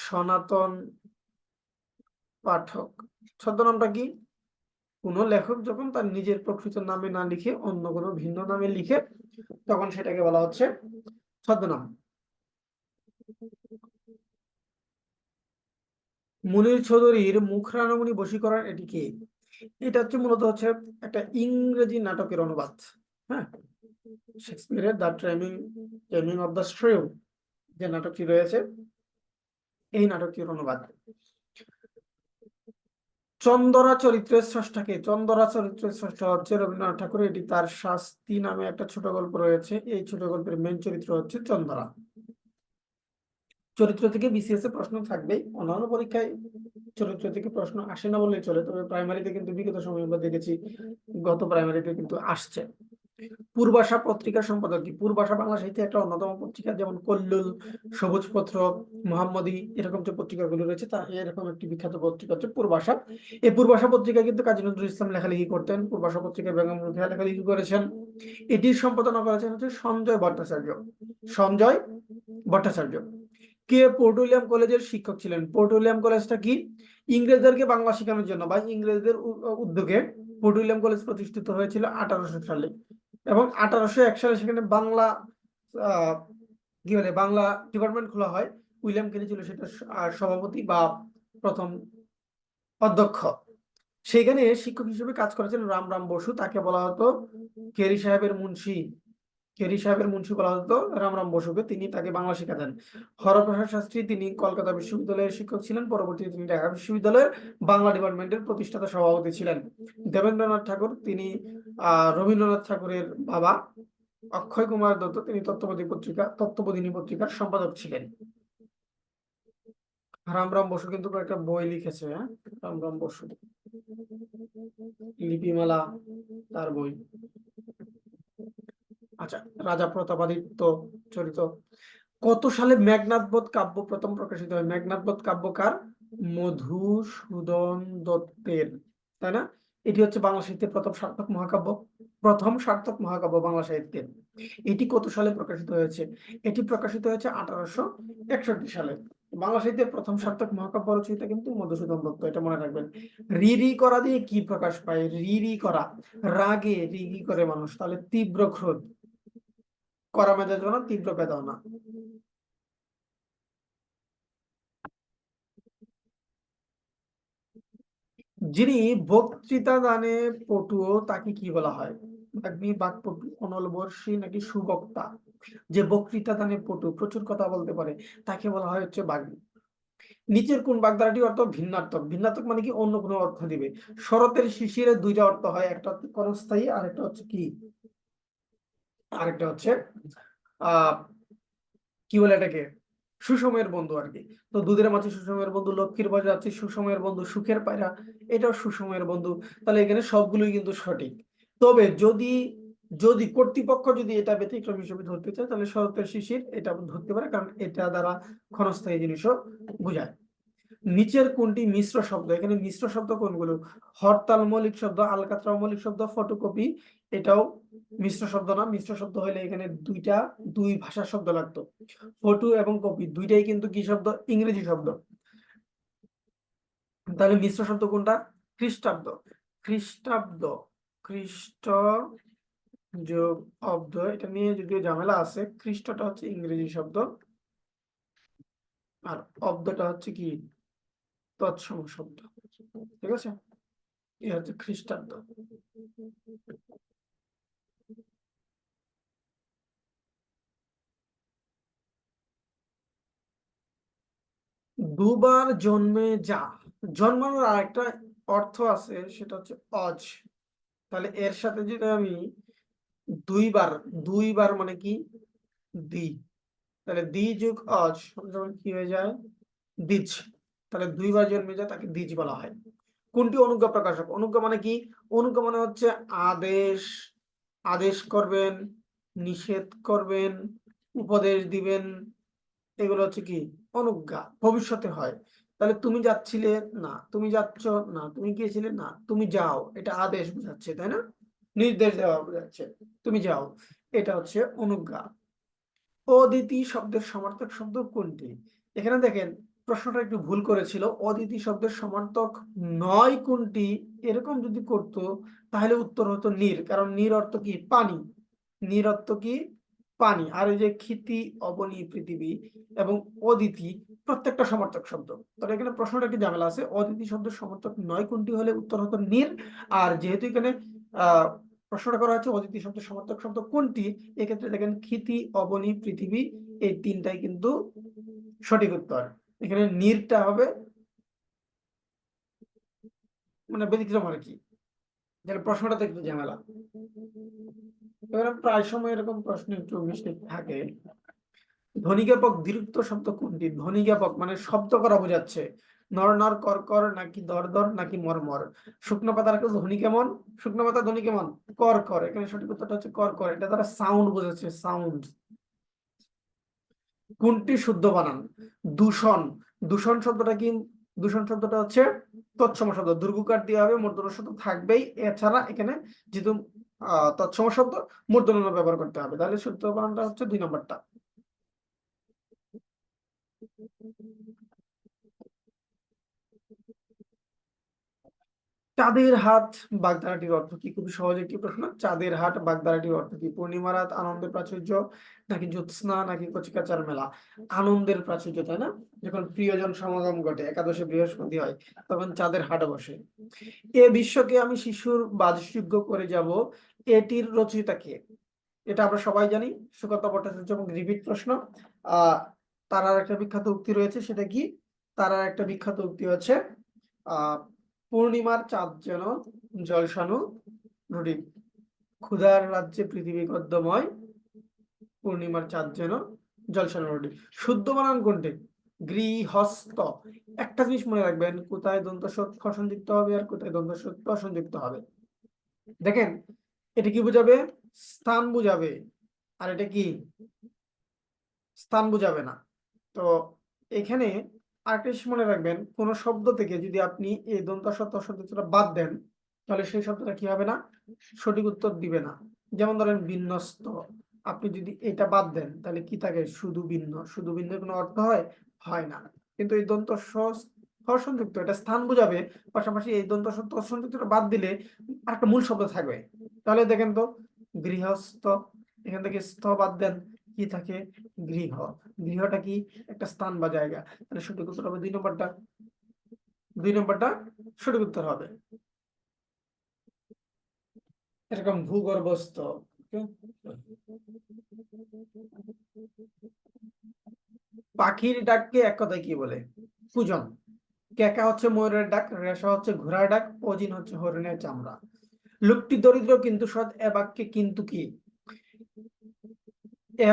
সনাতন পাঠক, ছদ্মনামটা কি? কোন লেখক যখন তার নিজের প্রকৃত নামে না লিখে অন্য কোনো ভিন্ন নামে লিখে, তখন সেটাকে বলা হচ্ছে ছদ্মনাম। মুনীর চৌধুরীর মুখরানমণি বশীকরণ, এটি কি? এটা হচ্ছে মূলত হচ্ছে একটা ইংরেজি নাটকের অনুবাদ। হ্যাঁ, শেক্সপিয়ারের দ্য ট্রেমিং অফ দ্য শ্রেউ যে নাটকটি রয়েছে, এই নাটকটির অনুবাদ। চন্দরা চরিত্রের স্রষ্টাকে? চন্দরা চরিত্রের স্রষ্টা হচ্ছে রবীন্দ্রনাথ ঠাকুর। এটি তার শাস্তি নামে একটা ছোট গল্প রয়েছে, এই ছোট গল্পের মেন চরিত্র হচ্ছে চন্দরা। চরিত্র থেকে বিসিএস এ প্রশ্ন থাকবেই, অন্যান্য পরীক্ষায় চরিত্র থেকে প্রশ্ন আসে না বললেই চলে, তবে প্রাইমারিতে কিন্তু বিগত সময় আমরা দেখেছি গত প্রাইমারিতে কিন্তু আসছে। পূর্বাশা পত্রিকার সম্পাদক কি? পূর্বাশা বাংলা সাহিত্যে একটা অন্যতম পত্রিকা, যেমন কল্লোল, সবুজপত্র, মোহাম্মদী, এরকম যে পত্রিকাগুলো রয়েছে, তা এরকম একটি বিখ্যাত পত্রিকা হচ্ছে পূর্বাশা। এই পূর্বাশা পত্রিকায় কিন্তু কাজী নজরুল ইসলাম লেখালেখি করতেন। পূর্বাশা পত্রিকায় বেগম রোকেয়া লেখালেখি করেছেন। এটির সম্পাদনা করেছেন হচ্ছে সঞ্জয় ভট্টাচার্য। সঞ্জয় ভট্টাচার্য। কে পোর্ট উইলিয়াম কলেজের শিক্ষক ছিলেন? পোর্ট উইলিয়াম কলেজটা কি? ইংরেজদেরকে বাংলা শেখানোর জন্য বা ইংরেজদের উদ্যোগে পোর্ট উইলিয়াম কলেজ প্রতিষ্ঠিত হয়েছিল 1800 সালে, এবং 1801 সালে সেখানে বাংলা কি বলে বাংলা ডিপার্টমেন্ট খোলা হয়। উইলিয়াম কেরি ছিল সেটা সভাপতি বা প্রথম অধ্যক্ষ। সেখানে শিক্ষক হিসেবে কাজ করেছেন রামরাম বসু, তাকে বলা হতো কেরি সাহেবের মুন্সি। কেরি সাহেবের মুন্সি বলা হতো রামরাম বসুকে, তিনি তাকে বাংলা শেখাতেন। হরপ্রসাদ শাস্ত্রী, তিনি কলকাতা বিশ্ববিদ্যালয়ের শিক্ষক ছিলেন, পরবর্তীতে তিনি ঢাকা বিশ্ববিদ্যালয়ের বাংলা ডিপার্টমেন্টের প্রতিষ্ঠাতা সভাপতি ছিলেন। দেবেন্দ্রনাথ ঠাকুর, তিনি রবীন্দ্রনাথ ঠাকুরের বাবা। অক্ষয় কুমার দত্ত, তিনি তত্ত্ববোধিনী পত্রিকার সম্পাদক ছিলেন। রামরাম বসু কিন্তু একটা বই লিখেছে, হ্যাঁ, রামরাম বসু, লিপিমালা তার বই। আচ্ছা, রাজা প্রতাপাদিত্য চরিত। কত সালে মেঘনাদ বধ কাব্য প্রথম প্রকাশিত হয়? মেঘনাদ বধ কাব্য কার? মধুসূদন দত্তের, তাই না? এটি হচ্ছে বাংলা সাহিত্যের প্রথম সার্থক মহাকাব্য বাংলা সাহিত্যের। এটি কত সালে প্রকাশিত হয়েছে? এটি প্রকাশিত হয়েছে 1861 সালে। বাংলা সাহিত্যের প্রথম সার্থক মহাকাব্য রচয়িতা কিন্তু মধুসূদন দত্ত, এটা মনে রাখবেন। রি রি করা দিয়ে কি প্রকাশ পায়? রি রি করা, রাগে রিগি করে মানুষ, তাহলে তীব্র ক্রোধ, করা মেজাজ না, তীব্র বেদনা। যিনি বক্তৃতা দানে পটুও তাকে কি বলা হয়? বাগ্মী, বাক্পটু, অনলবর্ষী নাকি সুবক্তা? যে বক্তৃতা দানে পটু, প্রচুর কথা বলতে পারে, তাকে বলা হয় হচ্ছে বাগ্মী। নিচের কোন বাগধারাটি অর্থ ভিন্নার্থক? ভিন্নার্থক মানে কি অন্য কোনো অর্থ দিবে। শরতের শিশিরে দুইটা অর্থ হয়, একটা হচ্ছে ক্ষণস্থায়ী, আর একটা হচ্ছে কি, আরেকটা হচ্ছে আহ কি বলে এটাকে, সুসময়ের বন্ধু আর কি। তো দুধের মাঝে সুসময়ের বন্ধু, লক্ষ্মীর বাজার যাচ্ছে সুসময়ের বন্ধু, সুখের পায়রা এটাও সুসময়ের বন্ধু। তাহলে এখানে সবগুলোই কিন্তু সঠিক। তবে যদি যদি কর্তৃপক্ষ যদি এটা ব্যতিক্রম হিসেবে ধরতে চায়, তাহলে শরতের শিশির এটা ধরতে পারে, কারণ এটা দ্বারা ক্ষণস্থায়ী জিনিসও বোঝায়। নিচের কোনটি মিশ্র শব্দ? এখানে মিশ্র শব্দ কোনগুলো? হরতাল মৌলিক শব্দ, আলকাতরা মৌলিক শব্দ, ফটোকপি এটাও মিশ্র শব্দ না। মিশ্র শব্দ হলে এখানে দুই ভাষার শব্দ লাগতো। ফটো এবং কপি দুইটাই কিন্তু কি শব্দ? ইংরেজি শব্দ। তাহলে মিশ্র শব্দ কোনটা? খ্রিস্টাব্দ। খ্রিস্টাব্দ, খ্রিস্ট যোগ অব্দ, এটা নিয়ে যদিও ঝামেলা আছে। খ্রিস্টটা হচ্ছে ইংরেজি শব্দ, আর অব্দটা হচ্ছে কি তৎসম শব্দ। ঠিক আছে, এ হচ্ছে খ্রিস্টাব্দ। দুবার জন্মে যা, জন্মানোর আরেকটা অর্থ আছে, সেটা হচ্ছে অজ। তাহলে এর সাথে যদি আমি দুইবার, দুইবার মানে কি দ্বি, তাহলে দ্বি যোগ অজ যেমন কি হয়ে যায়? দ্বিজ। তাহলে দুইবার জন্মে যা তাকে দ্বিজ বলা হয়। কোনটি অনুজ্ঞা প্রকাশক? অনুজ্ঞা মানে কি? অনুজ্ঞা মানে হচ্ছে আদেশ, আদেশ করবেন, নিষেধ করবেন, উপদেশ দিবেন, এগুলো হচ্ছে কি অনুজ্ঞা, ভবিষ্যতে হয়। তাহলে তুমি যাচ্ছিলে না, তুমি যাচ্ছ না, তুমি গিয়েছিলে না, তুমি যাও, এটা আদেশ বোঝাচ্ছে, তাই না? নির্দেশ দেওয়া বোঝাচ্ছে, তুমি যাও, এটা হচ্ছে অনুজ্ঞা। অদিতি শব্দের সমার্থক শব্দ কোনটি? এখানে দেখেন প্রশ্নটা একটু ভুল করেছিল। অদিতি শব্দের সমার্থক নয় কোনটি, এরকম যদি করতো তাহলে উত্তর হতো নীর, কারণ নীর অর্থ কি? পানি। নীর অর্থ কি? পানি। আর ওই যে ক্ষিতি, অবনী, পৃথিবী এবং অদিতি প্রত্যেকটা সমার্থক শব্দ। তবে এখানে প্রশ্নটা একটু ঝামেলা আছে। অদিতি শব্দের সমার্থক নয় কোনটি হলে উত্তর হতো নীর। আর যেহেতু এখানে আহ প্রশ্নটা করা হচ্ছে অদিতি শব্দের সমার্থক শব্দ কোনটি, এক্ষেত্রে দেখেন ক্ষিতি, অবনী, পৃথিবী এই তিনটাই কিন্তু সঠিক উত্তর। এখানে নীরটা হবে মানে ব্যতিক্রম আর কি, যেন প্রশ্নটাতে একটু ঝামেলা। এবার প্রায় সময় এরকম প্রশ্ন একটু মিস্টেক থাকে। ধ্বনিজ্ঞাপক দ্বিরুক্ত শব্দ কোনটি? ধ্বনিজ্ঞাপক মানে শব্দ করা বোঝাচ্ছে। নর নর, কর কর নাকি দর দর নাকি মরমর? শুকনো পাতার ধ্বনি কেমন? শুকনো পাতার ধ্বনি কেমন? কর কর। এখানে সঠিক উত্তরটা হচ্ছে কর কর, এটা দ্বারা সাউন্ড বোঝাচ্ছে, সাউন্ড। কোনটি শুদ্ধ বানান? দূষণ, দূষণ শব্দটা কি? দূষণ শব্দটা হচ্ছে তৎসম শব্দ, দুর্গুকার দিয়ে হবে, মূর্ধন্য শব্দ থাকবেই। এছাড়া এখানে যেহেতু তৎসম শব্দ, মূর্ধন্য ব্যবহার করতে হবে। তাহলে শুদ্ধ বানানটা হচ্ছে 2 নম্বরটা। চাঁদের হাট বাগধারাটির অর্থ কি? খুবই সহজ একটি প্রশ্ন। চাঁদের হাট বাগধারাটির অর্থ কি? পূর্ণিমা রাত, আনন্দের প্রাচুর্য, নাকি জ্যোৎস্না, নাকি কচিকাচার মেলা? আনন্দের প্রাচুর্য, তাই না? যখন প্রিয়জন সমাগম ঘটে, একাদশে বৃহস্পতি হয়, তখন চাঁদের হাট বসে। এ বিশ্বকে আমি শিশুর বাসযোগ্য করে যাব, এটির রচয়িতা কে? এটা আমরা সবাই জানি, সুকান্ত ভট্টাচার্য। এবং রিপিট প্রশ্ন। তার আর একটা বিখ্যাত উক্তি রয়েছে, সেটা কি? তার আর একটা বিখ্যাত উক্তি হচ্ছে পূর্ণিমার চাঁদ যেন জলসানু রুটি, ক্ষুধার রাজ্যে পৃথিবী গদ্যময়, পূর্ণিমার চাঁদ যেন জলসানু রুটি। শুদ্ধ বানান কোনটি? গৃহস্থ। একটা জিনিস মনে রাখবেন, কোথায় দন্ত স সংযুক্ত হবে আর কোথায় দন্ত স ত সংযুক্ত হবে। দেখেন, এটা কি বোঝাবে? স্থান বোঝাবে। আর এটা কি? স্থান বোঝাবে না। তো এখানে আরেকটা জিনিস মনে রাখবেন, কোন শব্দ থেকে যদি আপনি এই দন্ত স ত সংযুক্তটা বাদ দেন, তাহলে সেই শব্দটা কি হবে না? সঠিক উত্তর দিবে না। যেমন ধরেন বিন্যস্ত, আপনি যদি এটা বাদ দেন তাহলে কি থাকে? শুধু ভিন্ন। শুধু ভিন্ন কোনো অর্থ হয়? হয় না। কিন্তু এই দন্ত স থ সংযুক্ত, এটা স্থান বোঝাবে, পাশাপাশি এই দন্ত স ত সংযুক্তটা বাদ দিলে আরেকটা মূল শব্দ থাকবে। তাহলে দেখেন তো, গৃহস্থ, এখান থেকে স্থ বাদ দেন, কি থাকে? গৃহ। গৃহটা কি? একটা স্থান বা জায়গা। তাহলে সঠিক উত্তর হবে 2 নম্বরটা। 2 নম্বরটা সঠিক উত্তর হবে। এরকম ভূগর্ভস্থ। পাখির ডাককে এক কথায় কি বলে? কুজন। ক্যাকা হচ্ছে ময়ূরের ডাক, রেশা হচ্ছে ঘোড়ার ডাক, অজিন হচ্ছে হরিণের চামড়া। লোকটি দরিদ্র কিন্তু সৎ, এ বাক্যে কিন্তু কি?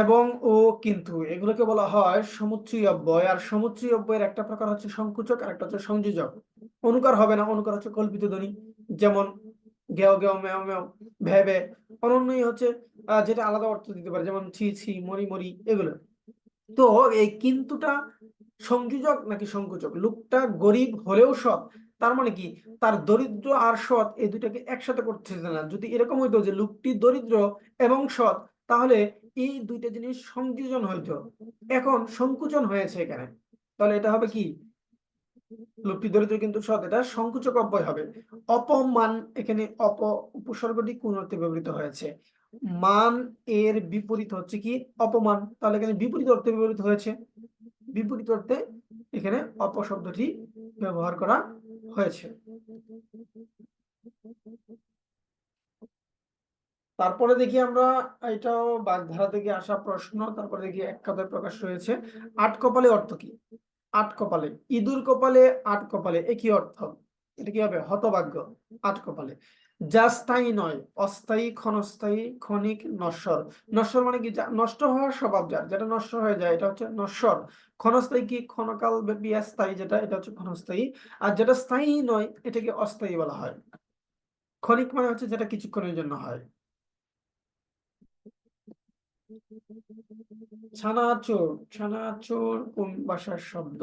এবং ও কিন্তু, এগুলোকে বলা হয় সমুচ্চয়ী অব্যয়। আর সমুচ্চয়ী অব্যয়ের একটা প্রকার হচ্ছে সংকুচক, আর একটা হচ্ছে সংযোজক। অনুকার হবে না, অনুকার হচ্ছে কল্পিত ধ্বনি। যেমন গেও গেও, মেও মেও, ভে ভে। অনন্যই হচ্ছে যেটা আলাদা অর্থ দিতে পারে, যেমন ছি ছি, মরি মরি, এগুলো। তো এই কিন্তুটা সংযোজক নাকি সংকুচক? লোকটা গরিব হলেও সৎ, তার মানে কি? তার দরিদ্র আর সৎ এই দুটাকে একসাথে করতেছে না। যদি এরকম হইতো যে লোকটি দরিদ্র এবং সৎ, তাহলে এই দুইটা জিনিস সংযোজন হইতো। এখন সংকুচন হয়েছে এখানে, তাহলে এটা হবে কি? লোকটি দরিদ্র কিন্তু সৎ, এটা সংকুচক অব্যয় হবে। অপমান, এখানে উপসর্গটি কোন অর্থে ব্যবহৃত হয়েছে? মান এর বিপরীত হচ্ছে কি? অপমান। তাহলে এখানে বিপরীত অর্থে ব্যবহৃত হয়েছে। বিপরীত অর্থে এখানে অপশব্দটি ব্যবহার করা হয়েছে। তারপরে দেখি আমরা, এটাও বাগধারা থেকে আসা প্রশ্ন। তারপরে দেখি এক কথায় প্রকাশ রয়েছে। আট কপালে অর্থ কি? আট কপালে, ইঁদুর কপালে, আট কপালে, একই অর্থ। এটা কি হবে? হতভাগ্য। আট কপালে। যা স্থায়ী নয়, অস্থায়ী, ক্ষণস্থায়ী, ক্ষণিক, নশ্বর। নশ্বর মানে কি? নষ্ট হওয়ার স্বভাব যার, যেটা নষ্ট হয়ে যায়, এটা হচ্ছে নশ্বর। ক্ষণস্থায়ী কি? ক্ষণকাল ব্যাপী স্থায়ী, যেটা, এটা হচ্ছে ক্ষণস্থায়ী। আর যেটা স্থায়ী নয়, এটাকে অস্থায়ী বলা হয়। ক্ষণিক মানে হচ্ছে যেটা কিছুক্ষণের জন্য হয়। ছানাচোর, ছানাচোর কোন ভাষার শব্দ?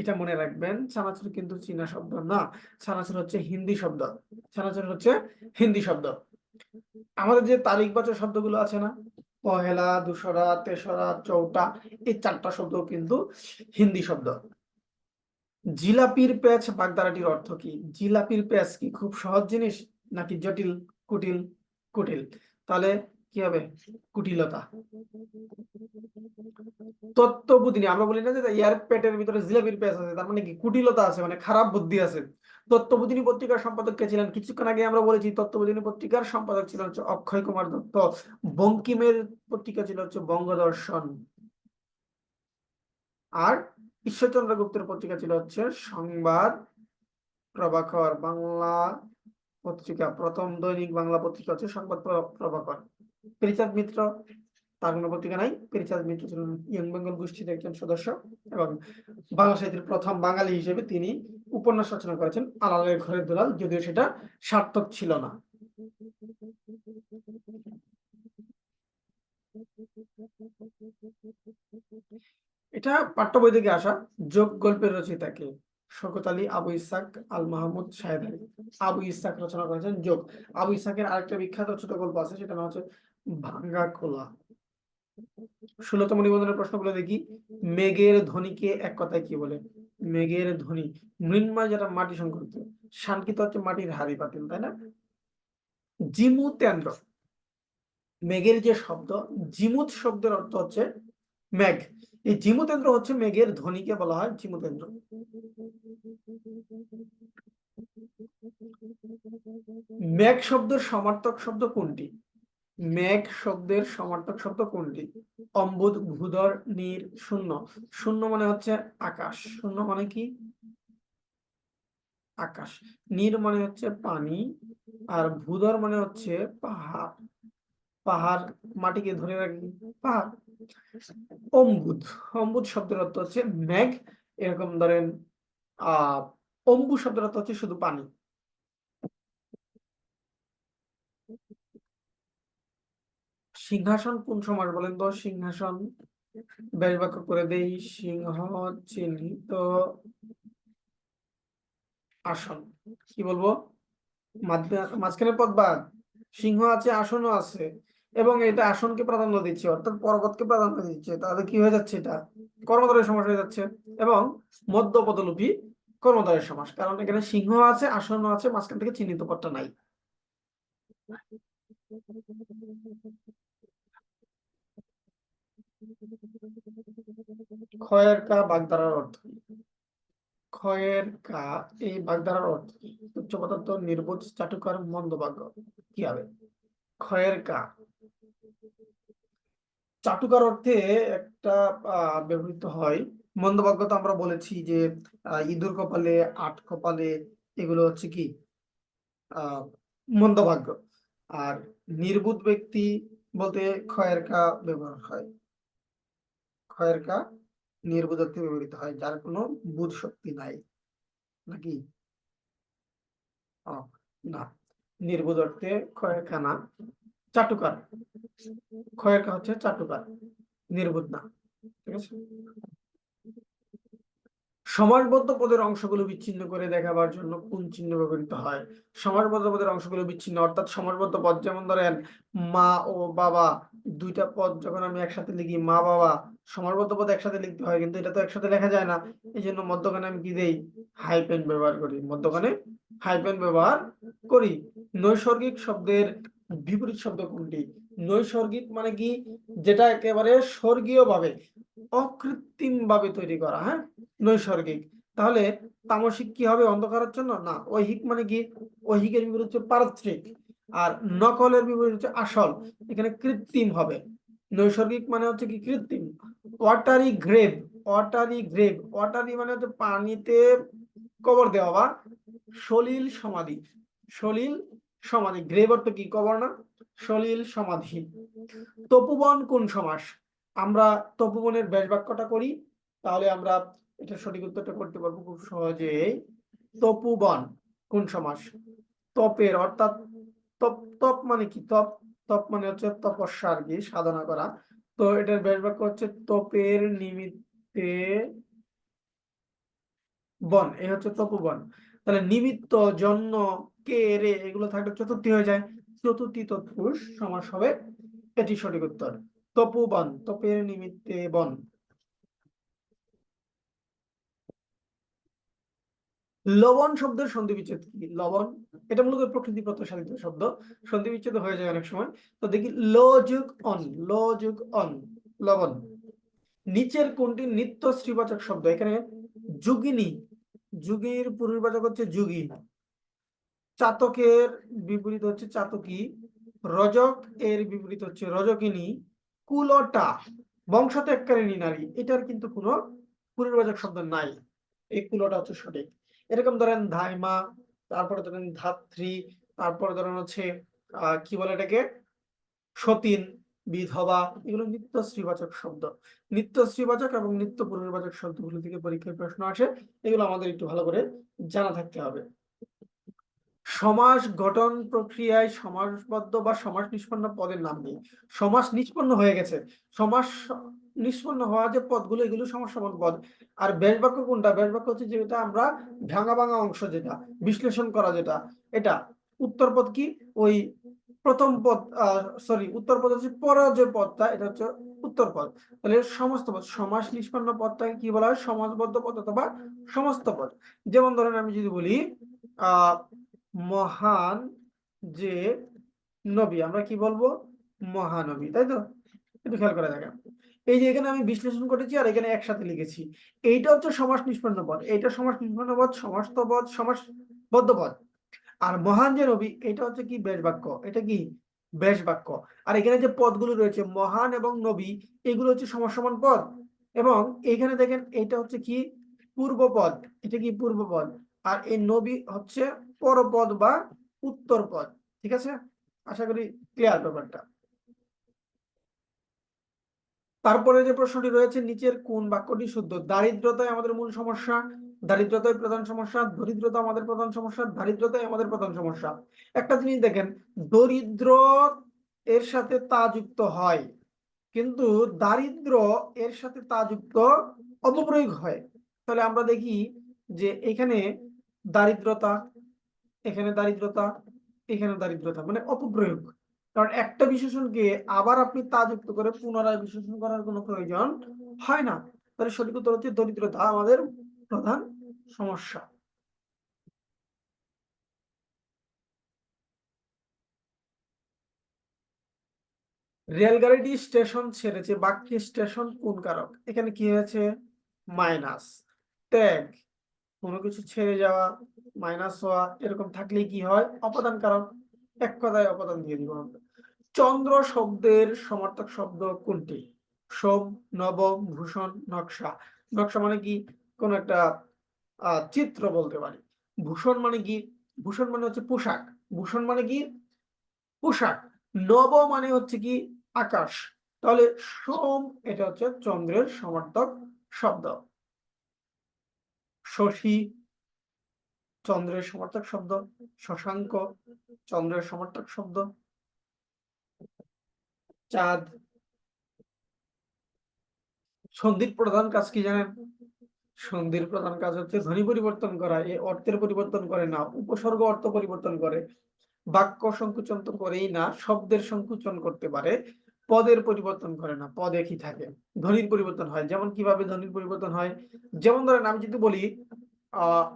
এটা মনে রাখবেন, ছানাচোর কিন্তু চীনা শব্দ না। ছানাচোর হচ্ছে হিন্দি শব্দ। ছানাচোর হচ্ছে হিন্দি শব্দ। আমাদের যে তারিখবাচক শব্দগুলো আছে না, পহেলা, দুসরা, তেসরা, চৌঠা, এই 4টা শব্দ কিন্তু হিন্দি শব্দ। জিলাপির পেঁচ বাগধারাটির অর্থ কি? জিলাপির পেঁচ কি খুব সহজ জিনিস, নাকি জটিল, কুটিল? কুটিল। তাহলে কি হবে? কুটিলতা। তত্ত্ববোধিনী, আমরা বলি না যে ইয়ার পেটের ভিতরে জিলাপির পেঁচ আছে, তার মানে কি? কুটিলতা আছে, মানে খারাপ বুদ্ধি আছে। তত্ত্ববোধিনী পত্রিকার সম্পাদক কে ছিলেন? কিছুক্ষণ আগে আমরা বলেছি, তত্ত্ববোধিনী পত্রিকার সম্পাদক ছিল হচ্ছে অক্ষয় কুমার দত্ত। বঙ্কিমের পত্রিকা ছিল হচ্ছে বঙ্গদর্শন। আর ঈশ্বরচন্দ্র গুপ্তের পত্রিকা ছিল হচ্ছে সংবাদ প্রভাকর। বাংলা পত্রিকা, প্রথম দৈনিক বাংলা পত্রিকা হচ্ছে সংবাদ প্রভাকর। পৃথ্বীরাজ মিত্র, তার কোনো পত্রিকা নাই। পৃথ্বীরাজ মিত্র ছিলেন ইয়ং বেঙ্গল গোষ্ঠীর একজন সদস্য, এবং বাংলা সাহিত্যের প্রথম বাঙালি হিসেবে তিনি উপন্যাস রচনা করেছেন আলালের ঘরের দুলাল, যদিও সেটা সার্থক ছিল না। এটা পাঠ্য বই থেকে আসা। যোগ গল্পের রচয়িতা কে? শওকত আলী, আবু ইসহাক, আল মাহমুদ, শাহেদ আলী। আবু ইসহাক রচনা করেছেন যোগ। আবু ইসহাকের আরেকটা বিখ্যাত ছোট গল্প আছে, সেটা হচ্ছে ভাঙ্গা খোলা। 16তম নিবন্ধনের প্রশ্নগুলো দেখি। মেঘের ধ্বনিকে এক কথায় কি বলে? মেঘের ধ্বনি মৃন্ময়, যেটা মাটি সংকরিত। শানকিত হচ্ছে মাটির হাড়ি পাতিল, তাই না? জিমুতেন্দ্র, মেঘের যে শব্দ, জিমুত শব্দের অর্থ হচ্ছে মেঘ। এই জিমুতেন্দ্র হচ্ছে মেঘের ধ্বনিকে বলা হয় জিমুতেন্দ্র। মেঘ শব্দের সমার্থক শব্দ কোনটি? মেঘ শব্দের সমার্থক শব্দ কোনটি? অম্বুদ, ভূধর, নীর, শূন্য। শূন্য মানে হচ্ছে আকাশ। শূন্য মানে কি? আকাশ। নীর মানে হচ্ছে পানি, আর ভূধর মানে হচ্ছে পাহাড়। পাহাড় মাটিকে ধরে রাখে, পাহাড়। অম্বুদ, অম্বুদ শব্দের অর্থ হচ্ছে মেঘ। এরকম ধরেন আহ অম্বু শব্দের অর্থ হচ্ছে শুধু পানি। সিংহাসন কোন সমাস বলেন তো? সিংহাসন ব্যাস বাক্য করে দেই। সিংহ চিহ্নিত আসন। কি বলবো? মাঝখানে পদ বাদ। সিংহ আছে, আসনও আছে, এবং এটা আসনকে প্রাধান্য দিচ্ছে, অর্থাৎ পরপদকে প্রাধান্য দিচ্ছে। তাহলে কি হয়ে যাচ্ছে? এটা কর্মধারয় সমাস হয়ে যাচ্ছে। এবং মধ্যপদলোপী কর্মধারয় সমাস, কারণ এখানে সিংহ আছে, আসনও আছে, মাঝখান থেকে চিহ্নিত পদটা নাই। ক্ষয়ের কা বাগধারার অর্থ কি? ক্ষয়ের কা এই বাগধারার অর্থ কি? তুচ্ছ পদার্থ, নির্বোধ, চাটুকার, মন্দভাগ্য। কি হবে? ক্ষয়ের কা চাটুকার অর্থে একটা ব্যবহৃত হয়। মন্দভাগ্য তো আমরা বলেছি যে ইঁদুর কপালে, আট কপালে, এগুলো হচ্ছে কি আহ মন্দভাগ্য। আর নির্বুধ ব্যক্তি বলতে ক্ষয়ের কা ব্যবহার হয়। ক্ষয়ের কা নির্বুধ অর্থে ব্যবহৃত হয়, যার কোনো বুধ শক্তি নাই, নাকি? না, নির্বোধ অর্থে ক্ষয়ের কা না, চাটুকার। ক্ষয়ের কা হচ্ছে চাটুকার, নির্বোধ না। ঠিক আছে। সমাসবদ্ধ পদের অংশগুলো বিচ্ছিন্ন করে দেখাবার জন্য কোন চিহ্ন ব্যবহৃত হয়? সমাসবদ্ধ পদের অংশগুলো বিচ্ছিন্ন, অর্থাৎ সমাসবদ্ধ পদ, যেমন ধরেন মা ও বাবা, দুইটা পদ যখন আমি একসাথে লিখি, মা বাবা, সমাসবদ্ধ পদ একসাথে লিখতে হয়, কিন্তু এটা তো একসাথে লেখা যায় না। এই জন্য মধ্যখানে আমি কি দেই? হাইপেন ব্যবহার করি। মধ্যখানে হাইপেন ব্যবহার করি। নৈসর্গিক শব্দের বিপরীত শব্দ কোনটি? নৈসর্গিক মানে কি? যেটা একেবারে স্বর্গীয় ভাবে, অকৃত্রিম ভাবে তৈরি করা। হ্যাঁ, নৈসর্গিক। তাহলে তামসিক কি হবে? অন্ধকারাচ্ছন্ন না। ঐহিক মানে কি? ঐহিকের বিপরীত হচ্ছে পারত্রিক, আর নকলের বিপরীত হচ্ছে আসল। এখানে কৃত্রিম হবে। নৈসর্গিক মানে হচ্ছে কি? কৃত্রিম। Watery grave, watery grave, watery মানে হচ্ছে পানিতে কবর দেওয়া বা সলিল সমাধি। সলিল সমাধি, গ্রেভ অর্থ কি? কবর না? সলিল সমাধি। তপোবন কোন সমাস? আমরা তপোবনের ব্যাস বাক্যটা করি, তাহলে আমরা এটা সঠিক উত্তরটা করতে পারবো খুব সহজেই। তপোবন কোন সমাস? তপের, অর্থাৎ তপ, তপ মানে কি? তপ, তপ মানে হচ্ছে তপস্যা আর কি, সাধনা করা। তো এটার ব্যাস বাক্য হচ্ছে তপের নিমিত্তে বন, এই হচ্ছে তপোবন। তাহলে নিমিত্ত, জন্য, কে, রে, এগুলো থাকলে চতুর্থী হয়ে যায়। চতুর্থী তৎপুরুষ সমাস হবে, এটি সঠিক উত্তর। তপোবন, তপের নিমিত্তে বন। লবণ শব্দের সন্ধি বিচ্ছেদ কি? লবণ এটা মূলত প্রকৃতিগত সাধিত শব্দ, সন্ধি বিচ্ছেদ হয়ে যায় অনেক সময়। তো দেখি, ল যুগ অন, ল যুগ অন, লবণ। নিচের কোনটি নিত্য শ্রীবাচক শব্দ? এখানে যুগিনী, যুগীর পূর্ববাচক হচ্ছে যুগী। চাতকের বিপরীত হচ্ছে চাতকী। রজক এর বিপরীত হচ্ছে রজকিনী। কুলটা বংশত্যাগকারিণী নারী, এটার কিন্তু কোনো পূর্ববাচক শব্দ নাই। এই কুলটা হচ্ছে সঠিক। এরকম ধরেন ধাইমা, তারপরে ধরেন ধাত্রী, তারপরে ধরেন হচ্ছে কি বলে এটাকে, সতীন, বিধবা, এগুলো নিত্য শ্রীবাচক শব্দ। নিত্য শ্রীবাচক এবং নিত্য পূর্ববাচক শব্দগুলো থেকে পরীক্ষায় প্রশ্ন আসে, এগুলো আমাদের একটু ভালো করে জানা থাকতে হবে। সমাস গঠন প্রক্রিয়ায় সমাসবদ্ধ বা সমাস নিষ্পন্ন পদের নাম নেই। সমাস নিষ্পন্ন হয়ে গেছে। সমাস নিষ্পন্ন হওয়া যে পদগুলো, এগুলো সমাস সমান পদ। আর ব্যাস বাক্য কোনটা? ব্যাস বাক্য হচ্ছে যেটা আমরা ভাঙা ভাঙা অংশ, যেটা বিশ্লেষণ করা, যেটা এটা। উত্তর পদ কি? ওই প্রথম পদ, সরি, উত্তর পদ হচ্ছে পরের যে পদটা, এটা হচ্ছে উত্তর পদ। তাহলে সমস্ত পদ, সমাস নিষ্পন্ন পদটাকে কি বলা হয়? সমাসবদ্ধ পদ অথবা সমস্ত পদ। যেমন ধরেন আমি যদি বলি মহান যে নবী, আমরা কি বলবো? মহানবী, তাই তো? একটু খেয়াল করা যায়। এই যে এখানে আমি বিশ্লেষণ করেছি আর এখানে একসাথে লিখেছি, এইটা হচ্ছে সমাস নিষ্পন্ন পদ, এইটা সমাস নিষ্পন্ন পদ, সমস্ত পদ, সমাসবদ্ধ পদ। আর মহান যে নবী, এটা হচ্ছে কি? বেশ বাক্য। এটা কি? বেশ বাক্য। আর এখানে যে পদগুলো রয়েছে মহান এবং নবী, এগুলো হচ্ছে সমান পদ। এবং এখানে দেখেন এটা হচ্ছে কি? পূর্ব পদ। এটা কি? পূর্ব পদ। আর এই নবী হচ্ছে পরপদ বা উত্তর পদ। ঠিক আছে, আশা করি ক্লিয়ার ব্যাপারটা। তারপরে যে প্রশ্নটি রয়েছে, নিচের কোন বাক্যটি শুদ্ধ? দারিদ্রতাই আমাদের মূল সমস্যা, দারিদ্রতাই প্রধান সমস্যা, দরিদ্রতা আমাদের প্রধান সমস্যা, দারিদ্রতাই আমাদের প্রধান সমস্যা। একটা জিনিস দেখেন, দরিদ্র এর সাথে তা যুক্ত হয়, কিন্তু দারিদ্র এর সাথে তা যুক্ত অপপ্রয়োগ হয়। তাহলে আমরা দেখি যে এখানে দারিদ্রতা, এখানে দারিদ্রতা, এখানে দারিদ্রতা, মানে অপপ্রয়োগ। কারণ একটা বিশেষণকে আবার আপনি তা যুক্ত করে পুনরায় বিশেষণ করার কোনো প্রয়োজন হয় না। তাহলে সঠিক উত্তর হচ্ছে দরিদ্রতা আমাদের প্রধান সমস্যা। রেলগাড়িটি স্টেশন ছেড়েছে, বাক্যে স্টেশন কোন কারক? এখানে কি হয়েছে? মাইনাস। ত্যাগ, কোনো কিছু ছেড়ে যাওয়া, মাইনাস হওয়া, এরকম থাকলে কি হয়? অপদান কারক। এক কথায় অপদান দিয়ে দিব আমরা। চন্দ্র শব্দের সমার্থক শব্দ কোনটি? শোভ, নব, ভূষণ, নকশা। নকশা মানে কি? কোন একটা চিত্র বলতে পারি। ভূষণ মানে কি? ভূষণ মানে হচ্ছে পোশাক। ভূষণ মানে কি? পোশাক। নব মানে হচ্ছে কি? আকাশ। তাহলে সোম, এটা হচ্ছে চন্দ্রের সমার্থক শব্দ। শশী, চন্দ্রের সমার্থক শব্দ। শশাঙ্ক, চন্দ্রের সমার্থক শব্দ। চাঁদ। সন্ধির প্রধান কাজ কি জানেন? সন্ধির প্রধান কাজ হচ্ছে ধ্বনি পরিবর্তন করা, এ অর্থের পরিবর্তন করে না, উপসর্গ অর্থ পরিবর্তন করে। বাক্য সংকুচন তো করেই না, শব্দের সংকুচন করতে পারে, পদের পরিবর্তন করে না, পদ একই থাকে। ধ্বনির পরিবর্তন হয়, যেমন কিভাবে ধ্বনির পরিবর্তন হয়? যেমন ধরেন আমি যদি বলি আহ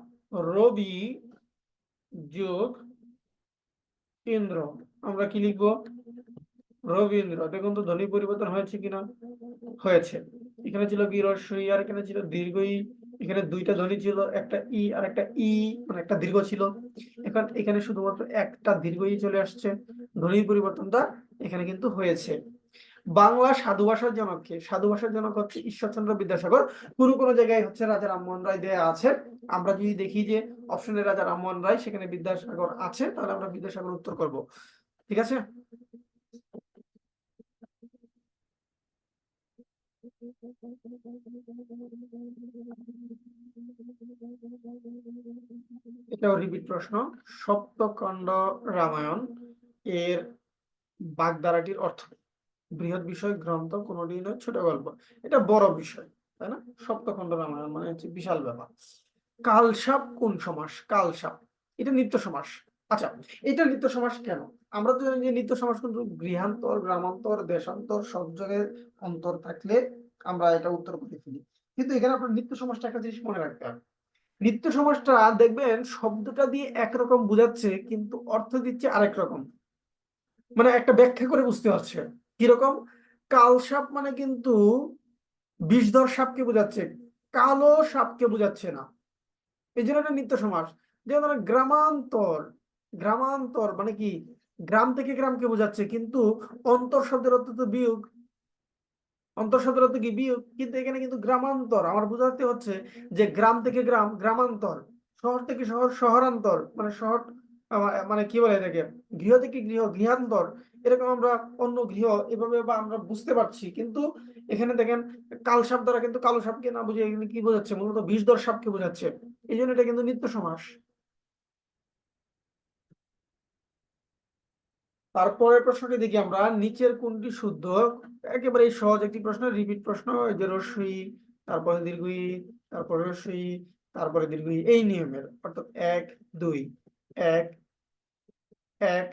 রবি যোগ ইন্দ্র, আমরা কি লিখবো? রবীন্দ্র। দেখুন তো ধ্বনি পরিবর্তন হয়েছে কিনা? হয়েছে। এখানে ছিল কি? রস্বই, আর এখানে ছিল দীর্ঘ ই। এখানে দুইটা ধ্বনি ছিল, একটা ই আর একটা ই, মানে একটা দীর্ঘ ছিল। এখন এখানে শুধুমাত্র একটা দীর্ঘ ই চলে আসছে। ধ্বনির পরিবর্তনটা এখানে কিন্তু হয়েছে। বাংলা সাধু ভাষার জনক কে? সাধু ভাষার জনক হচ্ছে ঈশ্বরচন্দ্র বিদ্যাসাগর। কোনো কোনো জায়গায় হচ্ছে রাজা রামমোহন রায় দেয়া আছে। আমরা যদি দেখি যে অপশনে রাজা রামমোহন রায়, সেখানে বিদ্যাসাগর আছে, তাহলে আমরা বিদ্যাসাগর উত্তর করব। ঠিক আছে, এটাও রিপিট প্রশ্ন। সপ্তখণ্ড রামায়ণ এর বাগধারাটির অর্থ কি? বৃহৎ বিষয়, গ্রন্থ, কোনটি নয়, ছোট গল্প। এটা বড় বিষয়, তাই না? সপ্তখণ্ড রামায়ণ মানে হচ্ছে বিশাল ব্যাপার। কালসাপ কোন সমাস? কালসাপ, এটা নিত্য সমাস। আচ্ছা, এটা নিত্য সমাস কেন? আমরা তো জানি যে নিত্য সমাস কিন্তু গৃহান্তর, গ্রামান্তর, দেশান্তর সব জায়গায় অন্তর থাকলে আমরা এটা উত্তর করে ফেলি। কিন্তু এখানে আপনার নিত্য সমাসটা একটা জিনিস মনে রাখতে হবে। নিত্য সমাসটা দেখবেন শব্দটা দিয়ে একরকম বোঝাচ্ছে, কিন্তু অর্থ দিচ্ছে আরেক রকম। মানে একটা ব্যাখ্যা করে বুঝতে পারছে কিরকম? কালসাপ মানে কিন্তু বিষধর সাপকে বোঝাচ্ছে, কালো সাপকে বোঝাচ্ছে না। এই জন্য এটা নিত্য সমাস। যেমন ধরেন গ্রামান্তর, গ্রামান্তর মানে কি? গ্রাম থেকে গ্রামকে বোঝাচ্ছে, কিন্তু অন্তর শব্দের অর্থ তো বিয়োগ। অন্তর শব্দের অর্থ কি? বিয়োগ। কিন্তু এখানে কিন্তু গ্রামান্তর আমার বোঝাতে হচ্ছে যে গ্রাম থেকে গ্রাম, গ্রামান্তর। শহর থেকে শহর, শহরান্তর, মানে শহর, মানে কি বলে এটাকে? গৃহ থেকে গৃহ, গৃহান্তর। এরকম আমরা অন্য গৃহ, এভাবে বা আমরা বুঝতে পারছি। কিন্তু এখানে দেখেন কাল সাপ দ্বারা কিন্তু কালো সাপকে না বুঝে এখানে কি বোঝাচ্ছে? মূলত বিষধর সাপকে বোঝাচ্ছে। এই জন্য এটা কিন্তু নিত্য সমাস। তারপরে প্রশ্নটি দেখি আমরা, নিচের কোনটি শুদ্ধ? একেবারে সহজ একটি প্রশ্ন, রিপিট প্রশ্ন। এই যে রস্বই, তারপরে দীর্ঘই, তারপরে রস্বই, তারপরে দীর্ঘই, এই নিয়মের, অর্থাৎ এক দুই, এক এক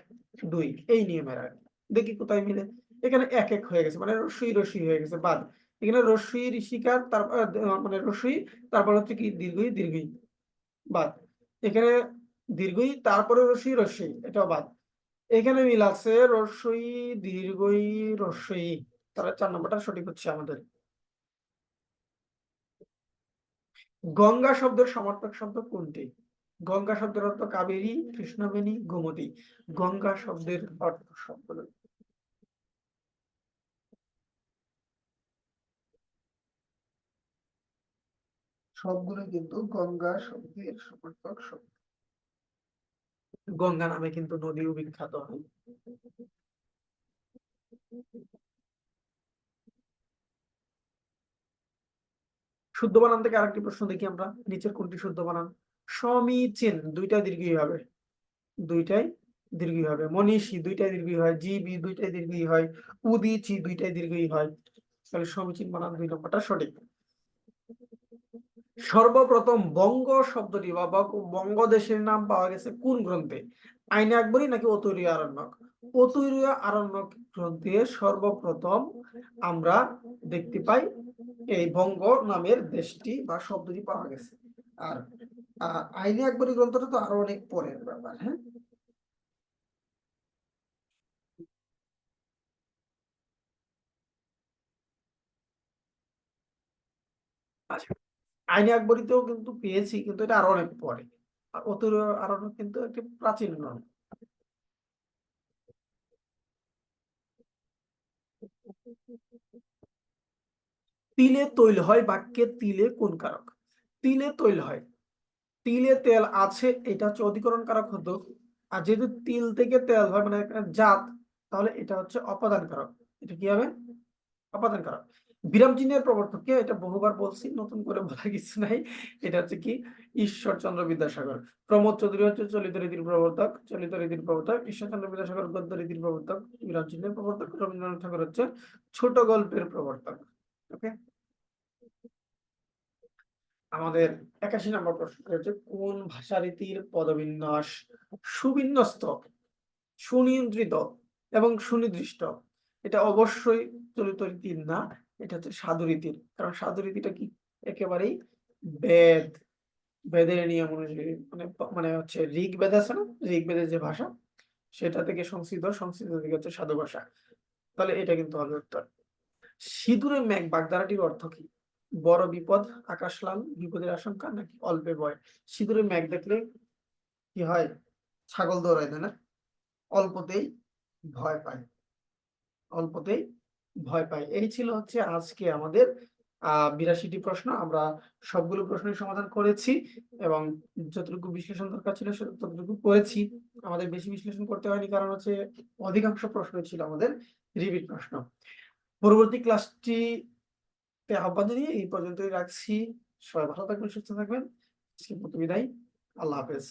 2 এই নিয়মের আর কি। দেখি কোথায় মিলে। এখানে 1 1 হয়ে গেছে মানে রস্যই রস্যই হয়ে গেছে বাদ। এখানে রস্যই ঋষিকার তারপর মানে রস্যই তারপর হচ্ছে কি দীর্ঘই দীর্ঘই বাদ। এখানে দীর্ঘই তারপরে রস্যই রস্যই এটাও বাদ। এখানে মিল আছে রস্যই দীর্ঘই রস্যই। তাহলে 4 নম্বরটা সঠিক হচ্ছে আমাদের। গঙ্গা শব্দের সমার্থক শব্দ কোনটি? গঙ্গা শব্দের অর্থ কাবেরী, কৃষ্ণবেণী, গোমতী। গঙ্গা শব্দের অর্থ শব্দগুলো সবগুলো কিন্তু গঙ্গা শব্দের সমার্থক শব্দ। গঙ্গা নামে কিন্তু নদীও বিখ্যাত। শুদ্ধ বানান থেকে আরেকটি প্রশ্ন দেখি আমরা। নিচের কোনটি শুদ্ধ বানান? সমীচীন দুইটাই দীর্ঘই হবে। দুইটাই দীর্ঘই হবে। মনীষী দুইটাই দীর্ঘই হয়। জীবী দুইটাই দীর্ঘই হয়। উদীচী দুইটাই দীর্ঘই হয়। তাহলে সমীচীন বানান 2 নম্বরটা সঠিক। সর্বপ্রথম বঙ্গ শব্দটি বা বঙ্গদেশের নাম পাওয়া গেছে কোন গ্রন্থে? আইন আকবরী নাকি অতৈরীয় আরণ্যক? অতৈরীয় আরণ্যক গ্রন্থে সর্বপ্রথম আমরা দেখতে পাই এই বঙ্গ নামের দেশটি বা শব্দটি পাওয়া গেছে। আর আইনে আকবরী গ্রন্থটা তো আরো অনেক পরের ব্যাপার। হ্যাঁ, আচ্ছা, আইনে আকবরীতেও কিন্তু পেয়েছি কিন্তু এটা আরো অনেক পরে। আর অতৈরীয় আরণ্যক কিন্তু একটি প্রাচীন গ্রন্থ। তিলে তৈল হয় বাক্যে তিলে কোন কারক? তিলে তৈল হয়, তিলে তেল আছে এটা হচ্ছে অধিকরণ কারক হতো। আর যেহেতু তিল থেকে তেল হয় মানে একটা জাত, তাহলে এটা হচ্ছে অপাদান কারক। এটা কি হবে? অপাদান কারক। বিরাম চিহ্নের প্রবর্তক কে? এটা বহুবার বলছি, নতুন করে বলার কিছু নাই। এটা হচ্ছে কি ঈশ্বরচন্দ্র বিদ্যাসাগর। প্রমোদ চৌধুরী হচ্ছে চলিত রীতির প্রবর্তক। চলিত রীতির প্রবর্তক ঈশ্বরচন্দ্র বিদ্যাসাগর গদ্য রীতির প্রবর্তক। বিরাম চিহ্নের প্রবর্তক রবীন্দ্রনাথ ঠাকুর হচ্ছে ছোট গল্পের প্রবর্তক। ওকে, আমাদের 81 নম্বর প্রশ্ন হচ্ছে কোন ভাষারীতির পদবিন্যাস সুবিন্যস্ত, সুনিয়ন্ত্রিত এবং সুনির্দিষ্ট? এটা অবশ্যই চলিত রীতির না, এটা হচ্ছে সাধু রীতির। কারণ সাধু রীতিটা কি একেবারেই বেদ, বেদের নিয়ম অনুযায়ী মানে মানে হচ্ছে ঋগ্বেদ আছে না, ঋগ্বেদের যে ভাষা সেটা থেকে সংস্কৃত, সংস্কৃত থেকে হচ্ছে সাধু ভাষা। তাহলে এটা কিন্তু হবে উত্তর। সিঁদুরে মেঘ বাগধারাটির অর্থ কি? বড় বিপদ, আকাশ লাল, বিপদের আশঙ্কা নাকি অল্পে ভয়? সিঁদুরে মেঘ দেখলে কি হয়? ছাগল দৌড়ায়, তাই না? অল্পতেই ভয় পায়, অল্পতেই ভয় পায়। এই ছিল হচ্ছে আজকে আমাদের 82টি প্রশ্ন। আমরা সবগুলো প্রশ্নের সমাধান করেছি এবং যতটুকু বিশ্লেষণ দরকার ছিল ততটুকু করেছি। আমাদের বেশি বিশ্লেষণ করতে হয়নি কারণ হচ্ছে অধিকাংশ প্রশ্ন ছিল আমাদের রিপিট প্রশ্ন। পরবর্তী ক্লাসটি আহ্বান জানিয়ে এই পর্যন্তই রাখছি। সবাই ভালো থাকবেন, সুস্থ থাকবেন। আজকের মতো বিদায়। আল্লাহ হাফেজ।